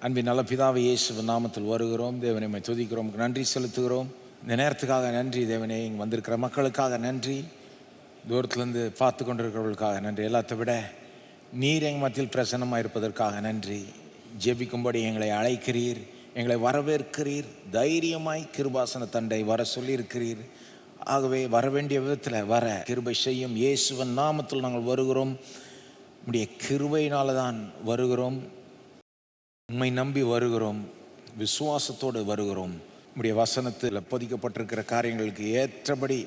அன்பின் நல்ல பிதாவை இயேசுவின் நாமத்தில் வருகிறோம். தேவனை உம்மை துதிக்கிறோம், நன்றி செலுத்துகிறோம். இந்த நேரத்துக்காக நன்றி தேவனே. இங்கே வந்திருக்கிற மக்களுக்காக நன்றி, தூரத்துலேருந்து பார்த்து கொண்டிருக்கிறவர்களுக்காக நன்றி. எல்லாத்தை விட நீர் எங்கள் மத்தியில் பிரசன்னமாக இருப்பதற்காக நன்றி. ஜெபிக்கும்படி எங்களை அழைக்கிறீர், எங்களை வரவேற்கிறீர், தைரியமாய் கிருபாசன தண்டை வர சொல்லியிருக்கிறீர். ஆகவே வர வேண்டிய விதத்தில் வர கிருபை செய்யும். இயேசுவின் நாமத்தில் நாங்கள் வருகிறோம். உம்முடைய கிருபையினால தான் வருகிறோம், உம்மை நம்பி வருகிறோம், விசுவாசத்தோடு வருகிறோம். உம்முடைய வசனத்தில் பதிக்கப்பட்டிருக்கிற காரியங்களுக்கு ஏற்றபடி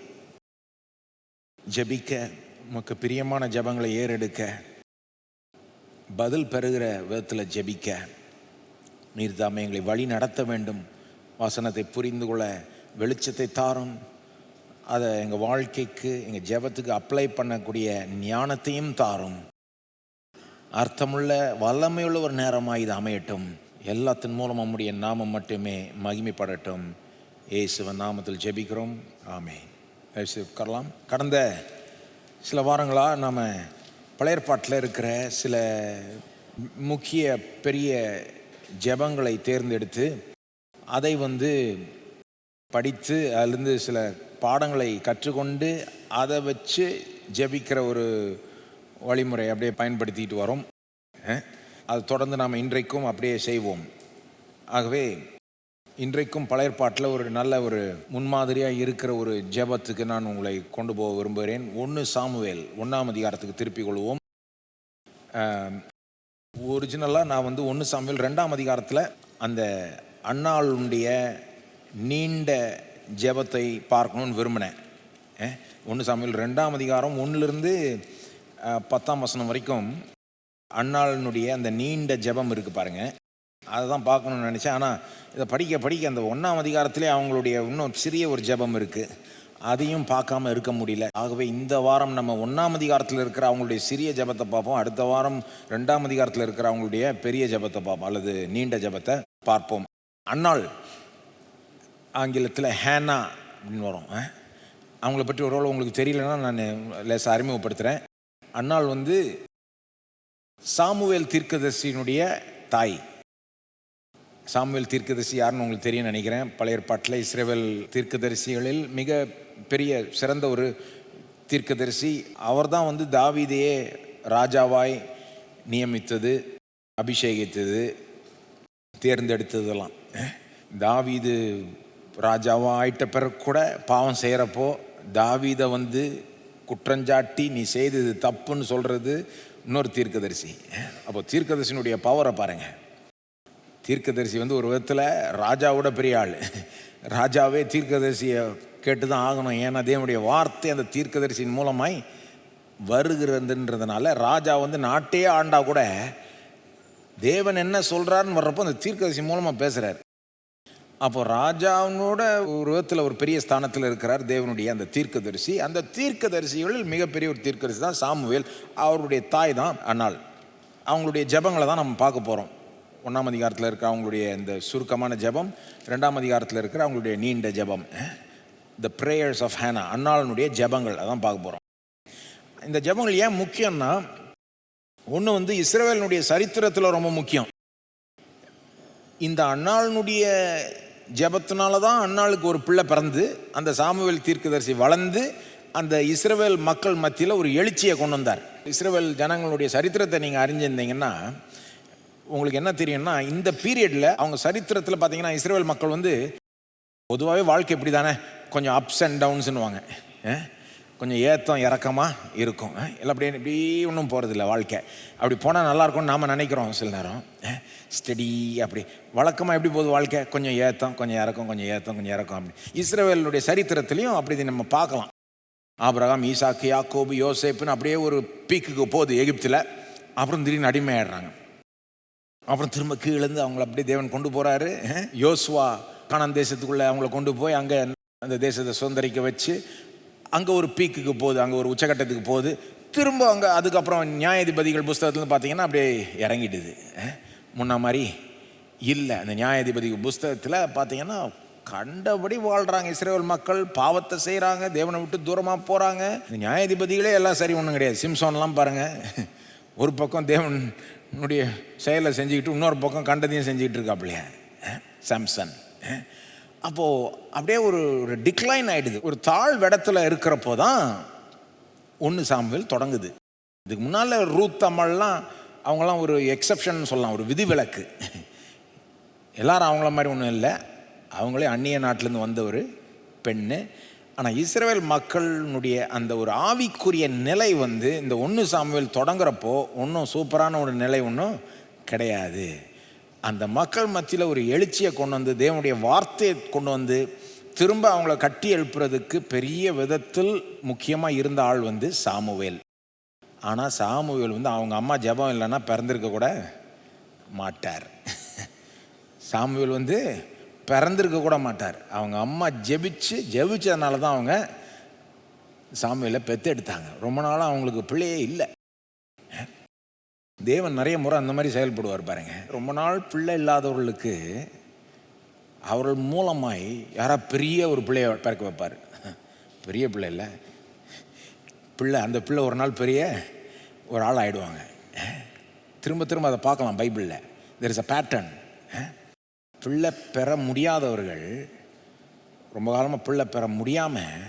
ஜெபிக்க, உமக்கு பிரியமான ஜெபங்களை ஏறெடுக்க, பதில் பெறுகிற விதத்தில் ஜெபிக்க நீர் தாமே எங்களை வழி நடத்த வேண்டும். வசனத்தை புரிந்து கொள்ள வெளிச்சத்தை தாரும். அதை எங்கள் வாழ்க்கைக்கு, எங்கள் ஜெபத்துக்கு அப்ளை பண்ணக்கூடிய ஞானத்தையும் தாரும். அர்த்தமுள்ள வல்லமையுள்ள ஒரு நேரமாக இது அமையட்டும். எல்லாத்தின் மூலம் நம்முடைய நாமம் மட்டுமே மகிமைப்படட்டும். இயேசுவின் நாமத்தில் ஜெபிக்கிறோம், ஆமென். உட்காரலாம். கடந்த சில வாரங்களாக நாம் பழைய ஏற்பாட்டில் இருக்கிற சில முக்கிய பெரிய ஜெபங்களை தேர்ந்தெடுத்து அதை படித்து அதிலிருந்து சில பாடங்களை கற்றுக்கொண்டு அதை வச்சு ஜெபிக்கிற ஒரு வழிமுறை அப்படியே பயன்படுத்திட்டு வரோம். அது தொடர்ந்து நாம் இன்றைக்கும் அப்படியே செய்வோம். ஆகவே இன்றைக்கும் பழைய ஏற்பாட்டில் ஒரு நல்ல ஒரு முன்மாதிரியாக இருக்கிற ஒரு ஜெபத்துக்கு நான் உங்களை கொண்டு போக விரும்புகிறேன். 1 சாமுவேல் 1ஆம் அதிகாரத்துக்கு திருப்பிக் கொள்வோம். ஒரிஜினலாக நான் 1 சாமுவேல் 2ஆம் அதிகாரத்தில் அந்த அன்னாளுடைய நீண்ட ஜெபத்தை பார்க்கணுன்னு விரும்பினேன். 1 சாமுவேல் 2ஆம் அதிகாரம் 1லிருந்து 10ஆம் வசனம் வரைக்கும் அன்னாளினுடைய அந்த நீண்ட ஜெபம் இருக்குது பாருங்கள். அதை தான் பார்க்கணுன்னு நினச்சேன். ஆனால் இதை படிக்க படிக்க அந்த 1ஆம் அதிகாரத்திலே அவங்களுடைய இன்னும் சிறிய ஒரு ஜெபம் இருக்குது, அதையும் பார்க்காம இருக்க முடியல. ஆகவே இந்த வாரம் நம்ம 1ஆம் அதிகாரத்தில் இருக்கிற அவங்களுடைய சிறிய ஜெபத்தை பார்ப்போம். அடுத்த வாரம் 2ஆம் அதிகாரத்தில் இருக்கிற அவங்களுடைய பெரிய ஜெபத்தை பார்ப்போம், அல்லது நீண்ட ஜெபத்தை பார்ப்போம். அன்னாள் ஆங்கிலத்தில் ஹேனா அப்படின்னு வரும். அவங்கள பற்றி ஒரு உங்களுக்கு தெரியலன்னா நான் லேசாக அறிமுகப்படுத்துகிறேன். அன்னாள் சாமுவேல் தீர்க்கதரிசியினுடைய தாய். சாமுவேல் தீர்க்கதரிசி யாருன்னு உங்களுக்கு தெரியும் நினைக்கிறேன். பழைய ஏற்பாட்டில் இஸ்ரவேல் தீர்க்கதரிசிகளில் மிக பெரிய சிறந்த ஒரு தீர்க்கதரிசி. அவர் தான் தாவீதையே ராஜாவாய் நியமித்தது, அபிஷேகித்தது, தேர்ந்தெடுத்ததெல்லாம். தாவீது ராஜாவாக ஆயிட்ட பிறகு கூட பாவம் செய்கிறப்போ தாவீதை குற்றஞ்சாட்டி நீ செய்தது தப்புன்னு சொல்கிறது இன்னொரு தீர்க்கதரிசி. அப்போ தீர்க்கதரிசினுடைய பவரை பாருங்கள். தீர்க்கதரிசி ஒரு விதத்தில் ராஜாவோட பெரிய ஆள். ராஜாவே தீர்க்கதரிசியை கேட்டு தான் ஆகணும். ஏன்னா தேவனுடைய வார்த்தை அந்த தீர்க்கதரிசியின் மூலமாய் வருகிறதுன்றதுனால ராஜா நாட்டையே ஆண்டா கூட தேவன் என்ன சொல்கிறாருன்னு வர்றப்போ அந்த தீர்க்கதரிசி மூலமாக பேசுகிறார். அப்போ ராஜாவோட ஒரு விதத்தில் ஒரு பெரிய ஸ்தானத்தில் இருக்கிறார் தேவனுடைய அந்த தீர்க்கதரிசி. அந்த தீர்க்கதரிசிகளில் மிகப்பெரிய ஒரு தீர்க்கதரிசி தான் சாமுவேல். அவருடைய தாய் தான் அன்னாள். அவங்களுடைய ஜெபங்களை தான் நம்ம பார்க்க போகிறோம். 1ஆம் அதிகாரத்தில் இருக்கிற அவங்களுடைய இந்த சுருக்கமான ஜெபம், 2ஆம் அதிகாரத்தில் இருக்கிற அவங்களுடைய நீண்ட ஜெபம், த ப்ரேயர்ஸ் ஆஃப் ஹேனா, அன்னாளினுடைய ஜெபங்கள் அதான் பார்க்க போகிறோம். இந்த ஜெபங்கள் ஏன் முக்கியம்னா, ஒன்று இஸ்ரவேலினுடைய சரித்திரத்தில் ரொம்ப முக்கியம். இந்த அன்னாளினுடைய ஜெபத்தினால தான் அன்னாளுக்கு ஒரு பிள்ளை பிறந்து அந்த சாமுவேல் தீர்க்கதரிசி வளர்ந்து அந்த இஸ்ரவேல் மக்கள் மத்தியில் ஒரு எழுச்சியை கொண்டு வந்தார். இஸ்ரவேல் ஜனங்களுடைய சரித்திரத்தை நீங்கள் அறிஞ்சிருந்தீங்கன்னா உங்களுக்கு என்ன தெரியும்னா, இந்த பீரியடில் அவங்க சரித்திரத்தில் பார்த்தீங்கன்னா இஸ்ரவேல் மக்கள் பொதுவாகவே வாழ்க்கை இப்படி தானே, கொஞ்சம் அப்ஸ் அண்ட் டவுன்ஸ்னுவாங்க, கொஞ்சம் ஏத்தம் இறக்கமாக இருக்கும். இல்லை அப்படி இப்படி ஒன்றும் போகிறதில்ல வாழ்க்கை. அப்படி போனால் நல்லாயிருக்கும்னு நாம் நினைக்கிறோம் சில நேரம். ஸ்டடி அப்படி வழக்கமாக எப்படி போகுது வாழ்க்கை, கொஞ்சம் ஏத்தம் கொஞ்சம் இறக்கம், கொஞ்சம் ஏத்தம் கொஞ்சம் இறக்கம். அப்படி இஸ்ரவேலுடைய சரித்திரத்துலையும் அப்படி நம்ம பார்க்கலாம். ஆபிரகாம், ஈசாக்கு, யாக்கோபு, யோசேப்புன்னு அப்படியே ஒரு பீக்குக்கு போகுது எகிப்தில். அப்புறம் திடீர்னு அடிமையாடுறாங்க. அப்புறம் திரும்ப கீழேருந்து அவங்கள அப்படியே தேவன் கொண்டு போகிறாரு. யோசுவா கானான் தேசத்துக்குள்ளே அவங்கள கொண்டு போய் அங்கே அந்த தேசத்தை சுதந்திரிக்க வச்சு அங்கே ஒரு பீக்குக்கு போகுது, அங்கே ஒரு உச்சகட்டத்துக்கு போகுது. திரும்ப அங்கே அதுக்கப்புறம் நியாயாதிபதிகள் புஸ்தகத்தில் பார்த்தீங்கன்னா அப்படியே இறங்கிடுது. முன்ன மாதிரி இல்லை. அந்த நியாயாதிபதி புஸ்தகத்தில் பார்த்தீங்கன்னா கண்டபடி வாழ்கிறாங்க இஸ்ரவேல் மக்கள், பாவத்தை செய்கிறாங்க, தேவனை விட்டு தூரமாக போகிறாங்க. இந்த நியாயாதிபதிகளே எல்லாம் சரி ஒன்றும் கிடையாது. சிம்சோன்லாம் பாருங்கள், ஒரு பக்கம் தேவன் என்னுடைய செயலை செஞ்சுக்கிட்டு இன்னொரு பக்கம் கண்டதையும் செஞ்சுக்கிட்டு இருக்காப்லையே சாம்சன். அப்போது அப்படியே ஒரு டிக்ளைன் ஆகிடுது. ஒரு தாழ் இடத்துல இருக்கிறப்போ தான் 1 சாமுவேல் தொடங்குது. இதுக்கு முன்னால் ரூத் அம்மாள்லாம் அவங்களாம் ஒரு எக்ஸப்ஷன் சொல்லலாம், ஒரு விதிவிலக்கு. எல்லாரும் அவங்கள மாதிரி ஒன்றும் இல்லை, அவங்களே அந்நிய நாட்டிலேருந்து வந்த ஒரு பெண்ணு. ஆனால் இஸ்ரவேல் மக்களினுடைய அந்த ஒரு ஆவிக்குரிய நிலை இந்த 1 சாமுவேல் தொடங்குறப்போ ஒன்றும் சூப்பரான ஒரு நிலை ஒன்றும் கிடையாது. அந்த மக்கள் மத்தியில் ஒரு எழுச்சியை கொண்டு வந்து, தேவனுடைய வார்த்தையை கொண்டு வந்து திரும்ப அவங்கள கட்டி எழுப்புறதுக்கு பெரிய விதத்தில் முக்கியமாக இருந்த ஆள் சாமுவேல். ஆனால் சாமுவேல் அவங்க அம்மா ஜெபம் இல்லைன்னா பிறந்திருக்க கூட மாட்டார். சாமுவேல் பிறந்திருக்க கூட மாட்டார். அவங்க அம்மா ஜெபிச்சதுனால தான் அவங்க சாமுவேலை பெற்றெடுத்தாங்க. ரொம்ப நாளாக அவங்களுக்கு பிள்ளையே இல்லை. தேவன் நிறைய முறை அந்த மாதிரி செயல்படுவார் பாருங்க. ரொம்ப நாள் பிள்ளை இல்லாதவர்களுக்கு அவர்கள் மூலமாய் யாரா பெரிய ஒரு பிள்ளையை பிறக்க வைப்பார். பெரிய பிள்ளை இல்லை, அந்த பிள்ளை ஒரு நாள் பெரிய ஒரு ஆள் ஆகிடுவாங்க. திரும்ப திரும்ப அதை பார்க்கலாம் பைபிளில். There is a pattern. பிள்ளை பெற முடியாதவர்கள் ரொம்ப காலமாக பிள்ளை பெற முடியாமல்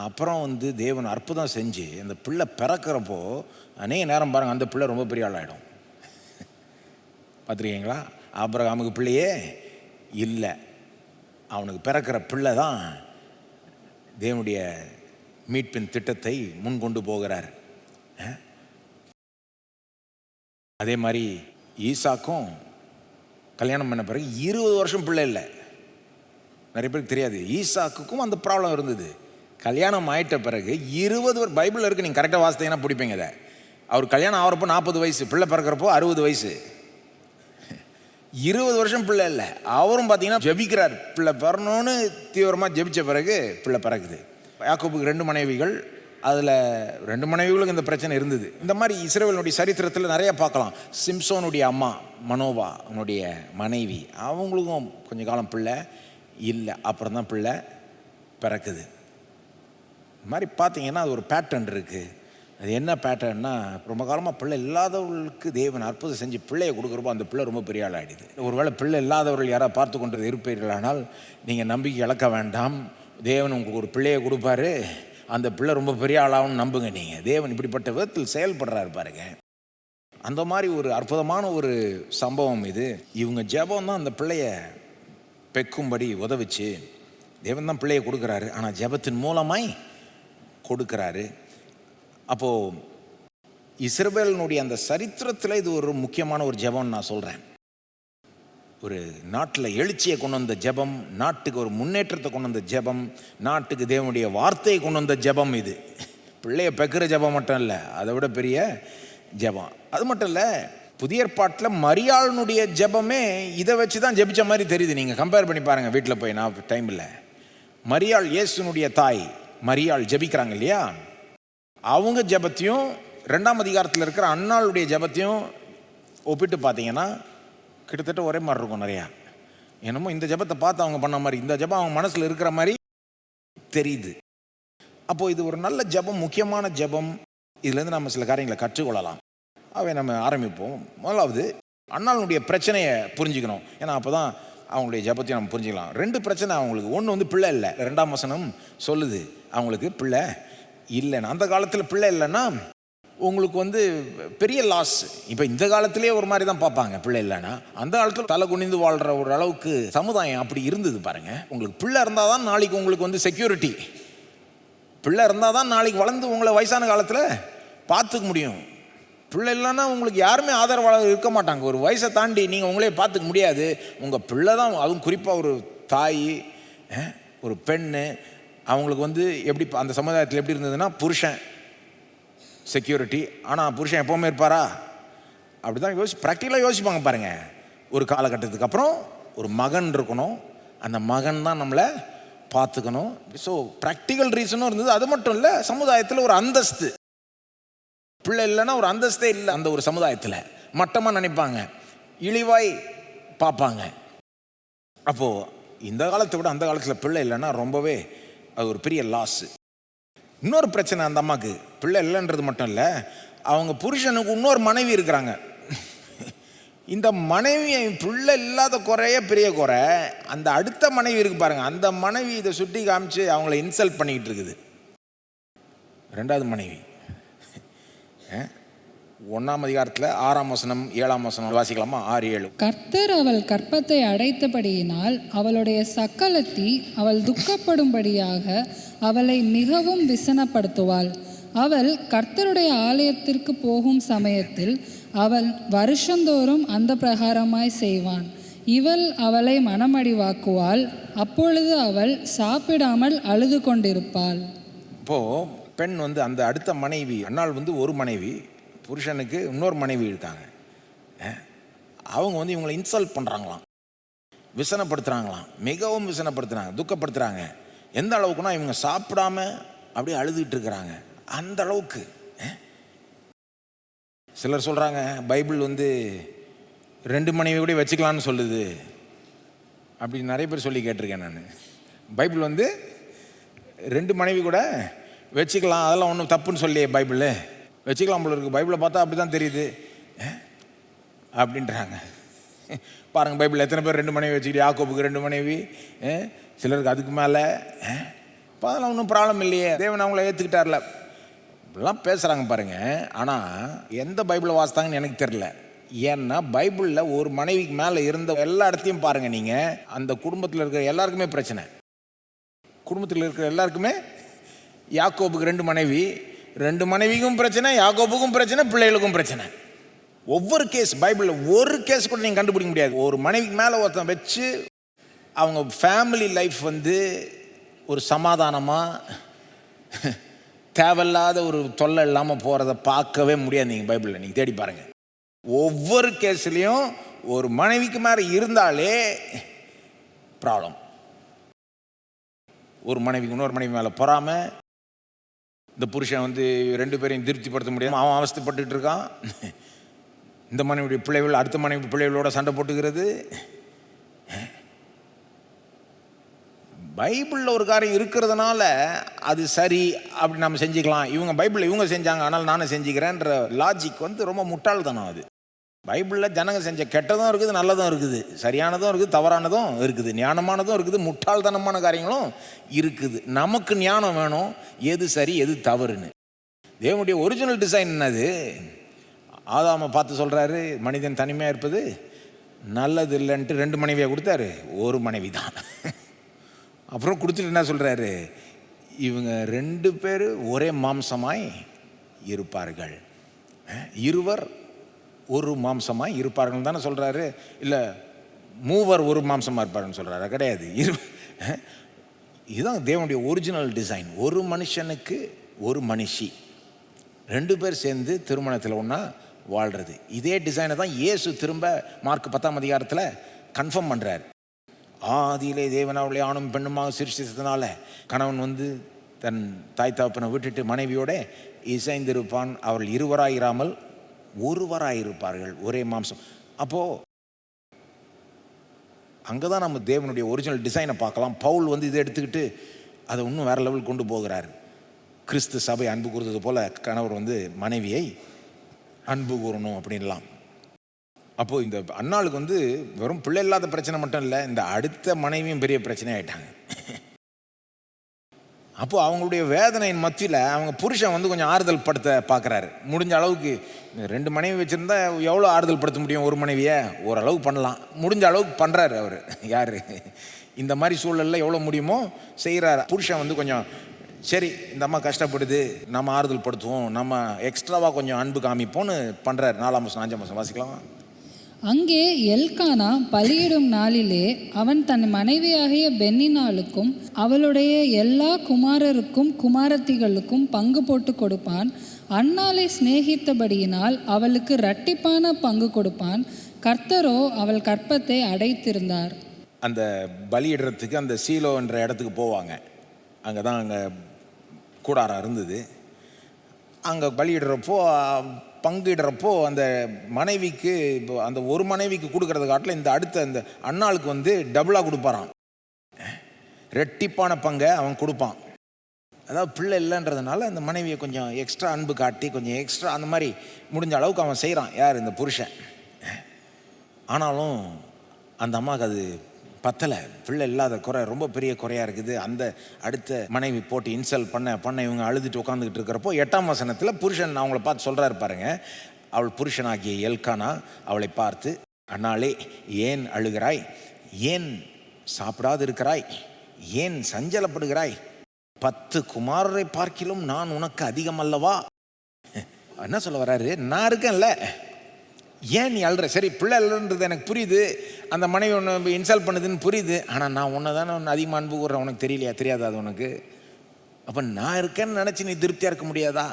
அப்புறம் தேவன் அற்புதம் செஞ்சு அந்த பிள்ளை பிறக்கிறப்போ அநேக நேரம் பாருங்கள் அந்த பிள்ளை ரொம்ப பெரிய ஆள் ஆகிடும். பார்த்துருக்கீங்களா? ஆபிரகாமுக்கு பிள்ளையே இல்லை, அவனுக்கு பிறக்கிற பிள்ளை தான் தேவனுடைய மீட்பின் திட்டத்தை முன்கொண்டு போகிறார். அதே மாதிரி ஈசாக்கும் கல்யாணம் பண்ண பிறகு 20 வருஷம் பிள்ளை இல்லை. நிறைய பேருக்கு தெரியாது, ஈசாக்குக்கும் அந்த ப்ராப்ளம் இருந்தது. கல்யாணம் ஆயிட்ட பிறகு 20 பைபிளில் இருக்குது, நீங்கள் கரெக்டாக வாசித்தீங்கன்னா பிடிப்பீங்க அதை. அவர் கல்யாணம் ஆகிறப்போ 40 வயசு, பிள்ளை பிறக்கிறப்போ 60 வயசு. 20 வருஷம் பிள்ளை இல்லை. அவரும் பார்த்தீங்கன்னா ஜெபிக்கிறார், பிள்ளை பிறணும்னு தீவிரமாக ஜெபிச்ச பிறகு பிள்ளை பிறக்குது. யாக்கோபுக்கு 2 மனைவிகள், அதில் 2 மனைவிகளுக்கு இந்த பிரச்சனை இருந்தது. இந்த மாதிரி இஸ்ரவேலுடைய சரித்திரத்தில் நிறைய பார்க்கலாம். சிம்சோனுடைய அம்மா மனோவா அவனுடைய மனைவி, அவங்களுக்கும் கொஞ்சம் காலம் பிள்ளை இல்லை, அப்புறம் தான் பிள்ளை பிறக்குது. இது மாதிரி பார்த்தீங்கன்னா அது ஒரு பேட்டர்ன் இருக்குது. அது என்ன பேட்டர்ன்னா, ரொம்ப காலமாக பிள்ளை இல்லாதவர்களுக்கு தேவன் அற்புதம் செஞ்சு பிள்ளையை கொடுக்குறப்போ அந்த பிள்ளை ரொம்ப பெரிய ஆள் ஆகிடுது. ஒருவேளை பிள்ளை இல்லாதவர்கள் யாராவது பார்த்து கொண்டு இருப்பீர்களானால் நீங்கள் நம்பிக்கை இழக்க வேண்டாம். தேவன் உங்களுக்கு ஒரு பிள்ளையை கொடுப்பாரு, அந்த பிள்ளை ரொம்ப பெரிய ஆளாகும்னு நம்புங்க. நீங்கள் தேவன் இப்படிப்பட்ட விதத்தில் செயல்படுறாரு பாருங்க. அந்த மாதிரி ஒரு அற்புதமான ஒரு சம்பவம் இது. இவங்க ஜெபம் தான் அந்த பிள்ளைய பெக்கும்படி உதவிச்சு. தேவன் தான் பிள்ளையை கொடுக்குறாரு, ஆனால் ஜெபத்தின் மூலமாய் கொடுக்குறாரு. அப்போது இஸ்ரவேலினுடைய அந்த சரித்திரத்தில் இது ஒரு முக்கியமான ஒரு ஜெபம்னு நான் சொல்கிறேன். ஒரு நாட்டில் எழுச்சியை கொண்டு வந்த ஜெபம், நாட்டுக்கு ஒரு முன்னேற்றத்தை கொண்டு வந்த ஜெபம், நாட்டுக்கு தேவனுடைய வார்த்தையை கொண்டு வந்த ஜெபம். இது பிள்ளையை பெக்கிற ஜெபம் மட்டும் இல்லை, அதை விட பெரிய ஜெபம். அது மட்டும் இல்லை, புதிய ஏற்பாட்டில் மரியாளுடைய ஜெபமே இதை வச்சு தான் ஜெபிச்ச மாதிரி தெரியுது. நீங்கள் கம்பேர் பண்ணி பாருங்கள் வீட்டில் போய். நான் டைம் இல்லை. மரியாள் இயேசுனுடைய தாய் மரியாள் ஜெபிக்கிறாங்க இல்லையா, அவங்க ஜெபத்தையும் 2ஆம் அதிகாரத்தில் இருக்கிற அன்னாளுடைய ஜெபத்தையும் ஒப்பிட்டு பார்த்தீங்கன்னா கிட்டத்தட்ட ஒரே மாதிரி இருக்கும். நிறையா என்னமோ இந்த ஜெபத்தை பார்த்து அவங்க பண்ண மாதிரி, இந்த ஜெபம் அவங்க மனசில் இருக்கிற மாதிரி தெரியுது. அப்போது இது ஒரு நல்ல ஜெபம், முக்கியமான ஜெபம். இதுலேருந்து நம்ம சில காரியங்களை கற்றுக்கொள்ளலாம். அவை நம்ம ஆரம்பிப்போம். முதலாவது அன்னாளுடைய பிரச்சனையை புரிஞ்சுக்கணும். ஏன்னா அப்போ தான் அவங்களுடைய ஜெபத்தையும் நம்ம புரிஞ்சுக்கலாம். 2 பிரச்சனை அவங்களுக்கு. ஒன்று பிள்ளை இல்லை. 2ஆம் வசனம் சொல்லுது அவங்களுக்கு பிள்ளை இல்லைன்னா. அந்த காலத்தில் பிள்ளை இல்லைன்னா உங்களுக்கு பெரிய லாஸ். இப்போ இந்த காலத்திலே ஒரு மாதிரி தான் பார்ப்பாங்க பிள்ளை இல்லைன்னா. அந்த காலத்தில் தலை குனிந்து வாழ்கிற ஒரு அளவுக்கு சமுதாயம் அப்படி இருந்தது பாருங்கள். உங்களுக்கு பிள்ளை இருந்தால் தான் நாளைக்கு உங்களுக்கு செக்யூரிட்டி. பிள்ளை இருந்தால் தான் நாளைக்கு வளர்ந்து உங்களை வயசான காலத்தில் பார்த்துக்க முடியும். பிள்ளை இல்லைன்னா உங்களுக்கு யாருமே ஆதரவாளர் இருக்க மாட்டாங்க. ஒரு வயசை தாண்டி நீங்கள் உங்களே பார்த்துக்க முடியாது. உங்கள் பிள்ளை தான். அதுவும் குறிப்பாக ஒரு தாய், ஒரு பெண்ணு, அவங்களுக்கு எப்படி அந்த சமுதாயத்தில் எப்படி இருந்ததுன்னா, புருஷன் செக்யூரிட்டி. ஆனால் புருஷன் எப்போவுமே இருப்பாரா? அப்படி தான் ப்ராக்டிக்கலாக யோசிப்பாங்க பாருங்கள். ஒரு காலகட்டத்துக்கு அப்புறம் ஒரு மகன் இருக்கணும், அந்த மகன் தான் நம்மளை பார்த்துக்கணும். ஸோ ப்ராக்டிக்கல் ரீசனும் இருந்தது. அது மட்டும் இல்லை, சமுதாயத்தில் ஒரு அந்தஸ்து. பிள்ளை இல்லைன்னா ஒரு அந்தஸ்தே இல்லை. அந்த ஒரு சமுதாயத்தில் மட்டமாக நினைப்பாங்க, இழிவாய் பார்ப்பாங்க. அப்போது இந்த காலத்தை விட அந்த காலத்தில் பிள்ளை இல்லைன்னா ரொம்பவே அது ஒரு பெரிய லாஸு. இன்னொரு பிரச்சனை அந்த அம்மாவுக்கு, பிள்ளை இல்லைன்றது மட்டும் இல்லை, அவங்க புருஷனுக்கு இன்னொரு மனைவி இருக்கிறாங்க. இந்த மனைவி பிள்ளை இல்லாத குறைய பெரிய குறை. அந்த அடுத்த மனைவி இருக்கு பாருங்க, அந்த மனைவி இதை சுட்டி காமிச்சு அவங்கள இன்சல்ட் பண்ணிக்கிட்டு இருக்குது. ரெண்டாவது மனைவி 1ஆம் அதிகாரத்தில் 6ஆம் வசனம் 7ஆம் வசனம் வாசிக்கலாமா? 6, 7. கர்த்தர் அவள் கற்பத்தை அடைத்தபடியினால் அவளுடைய சக்கலத்தி அவள் துக்கப்படும்படியாக அவளை மிகவும் விசனப்படுத்துவாள். அவள் கர்த்தருடைய ஆலயத்திற்கு போகும் சமயத்தில் அவள் வருஷந்தோறும் அந்த பிரகாரமாய் செய்வான். இவள் அவளை மனமடிவாக்குவாள். அப்பொழுது அவள் சாப்பிடாமல் அழுது கொண்டிருப்பாள். இப்போது பெண் அந்த அடுத்த மனைவி, அன்னாள் ஒரு மனைவி, புருஷனுக்கு இன்னொரு மனைவி இருக்காங்க. அவங்க இவங்களை இன்சல்ட் பண்ணுறாங்களாம், விசனப்படுத்துகிறாங்களாம், மிகவும் விசனப்படுத்துகிறாங்க, துக்கப்படுத்துகிறாங்க. எந்த அளவுக்குன்னா இவங்க சாப்பிடாம அப்படியே அழுதுகிட்டு இருக்கிறாங்க. அந்த அளவுக்கு. சிலர் சொல்கிறாங்க பைபிள் 2 மனைவி கூட வச்சுக்கலான்னு சொல்லுது. அப்படி நிறைய பேர் சொல்லி கேட்டிருக்கேன் நான். பைபிள் 2 மனைவி கூட வச்சுக்கலாம், அதெல்லாம் ஒன்றும் தப்புன்னு சொல்லியே பைபிள் வச்சுக்கலாம் போல இருக்குது. பைபிளை பார்த்தா அப்படி தான் தெரியுது அப்படின்றாங்க. பாருங்கள் பைபிள் எத்தனை பேர் 2 மனைவி வச்சுக்கிட்டு, யாக்கோபுக்கு 2 மனைவி, சிலருக்கு அதுக்கு மேலே. இப்போ அதெல்லாம் ஒன்றும் ப்ராப்ளம் இல்லையே, தேவன் அவங்கள ஏற்றுக்கிட்டார்ல, இப்படிலாம் பேசுகிறாங்க பாருங்கள். ஆனால் எந்த பைபிளை வாசித்தாங்கன்னு எனக்கு தெரில. ஏன்னா பைபிளில் ஒரு மனைவிக்கு மேலே இருந்த எல்லா இடத்தையும் பாருங்கள் நீங்கள், அந்த குடும்பத்தில் இருக்கிற எல்லாருக்குமே பிரச்சனை. குடும்பத்தில் இருக்கிற எல்லாருக்குமே, யாக்கோபுக்கு 2 மனைவி, 2 மனைவிக்கும் பிரச்சனை, யாக்கோபுக்கும் பிரச்சனை, பிள்ளைகளுக்கும் பிரச்சனை. ஒவ்வொரு கேஸ் பைபிளில் ஒரு கேஸ் கூட நீங்கள் கண்டுபிடிக்க முடியாது. ஒரு மனைவிக்கு மேலே ஒருத்தன் வச்சு அவங்க ஃபேமிலி லைஃப் ஒரு சமாதானமாக தேவையில்லாத ஒரு தொல்லை இல்லாமல் போகிறத பார்க்கவே முடியாது. நீங்கள் பைபிளில் நீங்கள் தேடி பாருங்கள். ஒவ்வொரு கேஸ்லேயும் ஒரு மனைவிக்கு மேலே இருந்தாலே ப்ராப்ளம். ஒரு மனைவிக்கு இன்னொரு மனைவி மேலே பொறாமை, இந்த புருஷன் 2 பேரையும் திருப்திப்படுத்த முடியாமல் அவன் அவஸ்தைப்பட்டுட்டு இருக்கான். இந்த மனைவியுடைய பிள்ளைகள் அடுத்த மனைவி பிள்ளைகளோட சண்டை போட்டுக்கிறது. பைபிளில் ஒரு காரியம் இருக்கிறதுனால அது சரி அப்படி நம்ம செஞ்சுக்கலாம். இவங்க செஞ்சாங்க ஆனால் நானும் செஞ்சுக்கிறேன்ற லாஜிக் ரொம்ப முட்டாள்தனம். அது பைபிளில் ஜனங்க செஞ்ச கெட்டதும் இருக்குது, நல்லதும் இருக்குது, சரியானதும் இருக்குது, தவறானதும் இருக்குது, ஞானமானதும் இருக்குது, முட்டாள்தனமான காரியங்களும் இருக்குது. நமக்கு ஞானம் வேணும், எது சரி எது தவறுன்னு. தேவனுடைய ஒரிஜினல் டிசைன் என்னது? ஆதாமை பார்த்து சொல்கிறாரு, மனிதன் தனிமையாக இருப்பது நல்லது இல்லைன்ட்டு 2 மனைவியாக கொடுத்தாரு, ஒரு மனைவி தான். அப்புறம் கொடுத்துட்டு என்ன சொல்கிறாரு? இவங்க 2 பேர் ஒரே மாம்சமாய் இருப்பார்கள், இருவர் ஒரு மாம்சமாய் இருப்பார்கள் தானே சொல்கிறாரு. இல்லை மூவர் ஒரு மாம்சமாக இருப்பாருன்னு சொல்கிறாரு, கிடையாது. இதுதான் தேவனுடைய ஒரிஜினல் டிசைன். ஒரு மனுஷனுக்கு ஒரு மனுஷி, 2 பேர் சேர்ந்து திருமணத்தில் ஒன்றா வாழ்கிறது. இதே டிசைனை தான் இயேசு திரும்ப மார்க் 10ஆம் அதிகாரத்தில் கன்ஃபார்ம் பண்ணுறார். ஆதியிலே தேவன் அவளை ஆணும் பெண்ணுமாக சிருஷ்டித்ததுனால கணவன் தன் தாய் தகப்பனை விட்டுட்டு மனைவியோட இசைந்திருப்பான், அவர்கள் இருவராயிராமல் ஒருவராயிருப்பார்கள், ஒரே மாம்சம். அப்போது அங்கே தான் நம்ம தேவனுடைய ஒரிஜினல் டிசைனை பார்க்கலாம். பவுல் இதை எடுத்துக்கிட்டு அதை இன்னும் வேறு லெவல் கொண்டு போகிறார். கிறிஸ்து சபை அன்பு கூறுறது போல கணவர் மனைவியை அன்பு கூறணும் அப்படின்லாம். அப்போது இந்த அன்னாளுக்கு வெறும் பிள்ளை இல்லாத பிரச்சனை மட்டும் இல்லை, இந்த அடுத்த மனைவியும் பெரிய பிரச்சனை ஆகிட்டாங்க. அப்போது அவங்களுடைய வேதனையின் மத்தியில் அவங்க புருஷன் கொஞ்சம் ஆறுதல் படுத்த பார்க்குறாரு. முடிஞ்ச அளவுக்கு 2 மனைவி வச்சுருந்தா எவ்வளோ ஆறுதல் படுத்த முடியும்? ஒரு மனைவியை ஓரளவு பண்ணலாம், முடிஞ்ச அளவுக்கு பண்ணுறாரு அவர். யார் இந்த மாதிரி சூழலில் எவ்வளோ முடியுமோ செய்கிறார். புருஷன் கொஞ்சம் சரி இந்த அம்மா கஷ்டப்படுது, நம்ம ஆறுதல் படுத்துவோம், நம்ம எக்ஸ்ட்ராவாக கொஞ்சம் அன்பு காமிப்போன்னு பண்ணுறாரு. 4ஆம் வசனம் 5ஆம் வசனம் வாசிக்கலாம். அங்கே எல்கானா பலியிடும் நாளிலே அவன் தன் மனைவியாகிய பென்னினாளுக்கும் அவளுடைய எல்லா குமாரருக்கும் குமாரத்திகளுக்கும் பங்கு போட்டு கொடுப்பான். அன்னாளை சிநேகித்தபடியினால் அவளுக்கு இரட்டிப்பான பங்கு கொடுப்பான். கர்த்தரோ அவள் கற்பத்தை அடைத்திருந்தார். அந்த பலியிடுறதுக்கு அந்த சீலோ என்ற இடத்துக்கு போவாங்க. அங்கே தான் அங்கே கூடாரம் இருந்தது. அங்கே பலியிடுறப்போ பங்கிடுறப்போ அந்த மனைவிக்கு, அந்த ஒரு மனைவிக்கு கொடுக்கறது காட்டில் இந்த அடுத்த அந்த அன்னாளுக்கு டபுளாக கொடுப்பாரான், ரெட்டிப்பான பங்கை அவன் கொடுப்பான். அதாவது பிள்ளை இல்லைன்றதுனால அந்த மனைவியை கொஞ்சம் எக்ஸ்ட்ரா அன்பு காட்டி கொஞ்சம் எக்ஸ்ட்ரா அந்த மாதிரி முடிஞ்ச அளவுக்கு அவன் செய்கிறான். யார்? இந்த புருஷன். ஆனாலும் அந்த அம்மாவுக்கு அது பத்தலை. பிள்ளை இல்லாத குறை ரொம்ப பெரிய குறையாக இருக்குது. அந்த அடுத்த மனைவி போட்டு இன்சல்ட் பண்ண இவங்க அழுதுட்டு உட்காந்துக்கிட்டு இருக்கிறப்போ 8ஆம் வசனத்தில் புருஷன் அவங்கள பார்த்து சொல்கிறாரு பாருங்க. அவள் புருஷனாகிய எல்கானா அவளை பார்த்து, அண்ணாளே ஏன் அழுகிறாய், ஏன் சாப்பிடாது இருக்கிறாய், ஏன் சஞ்சலப்படுகிறாய், 10 குமாரரை பார்க்கிலும் நான் உனக்கு அதிகம் அல்லவா? என்ன சொல்ல வர்றாரு, நான் இருக்கேன்ல, ஏன் நீ அழுற? சரி, பிள்ளை அழுறது எனக்கு புரியுது, அந்த மனைவி ஒன்று இன்சல்ட் பண்ணுதுன்னு புரியுது, ஆனால் நான் உன்னை தானே ஒன்று அதிகமாக அன்பு கூறுறேன், உனக்கு தெரியலையா, தெரியாதா அது உனக்கு? அப்போ நான் இருக்கேன்னு நினச்சி நீ திருப்தியாக இருக்க முடியாதா?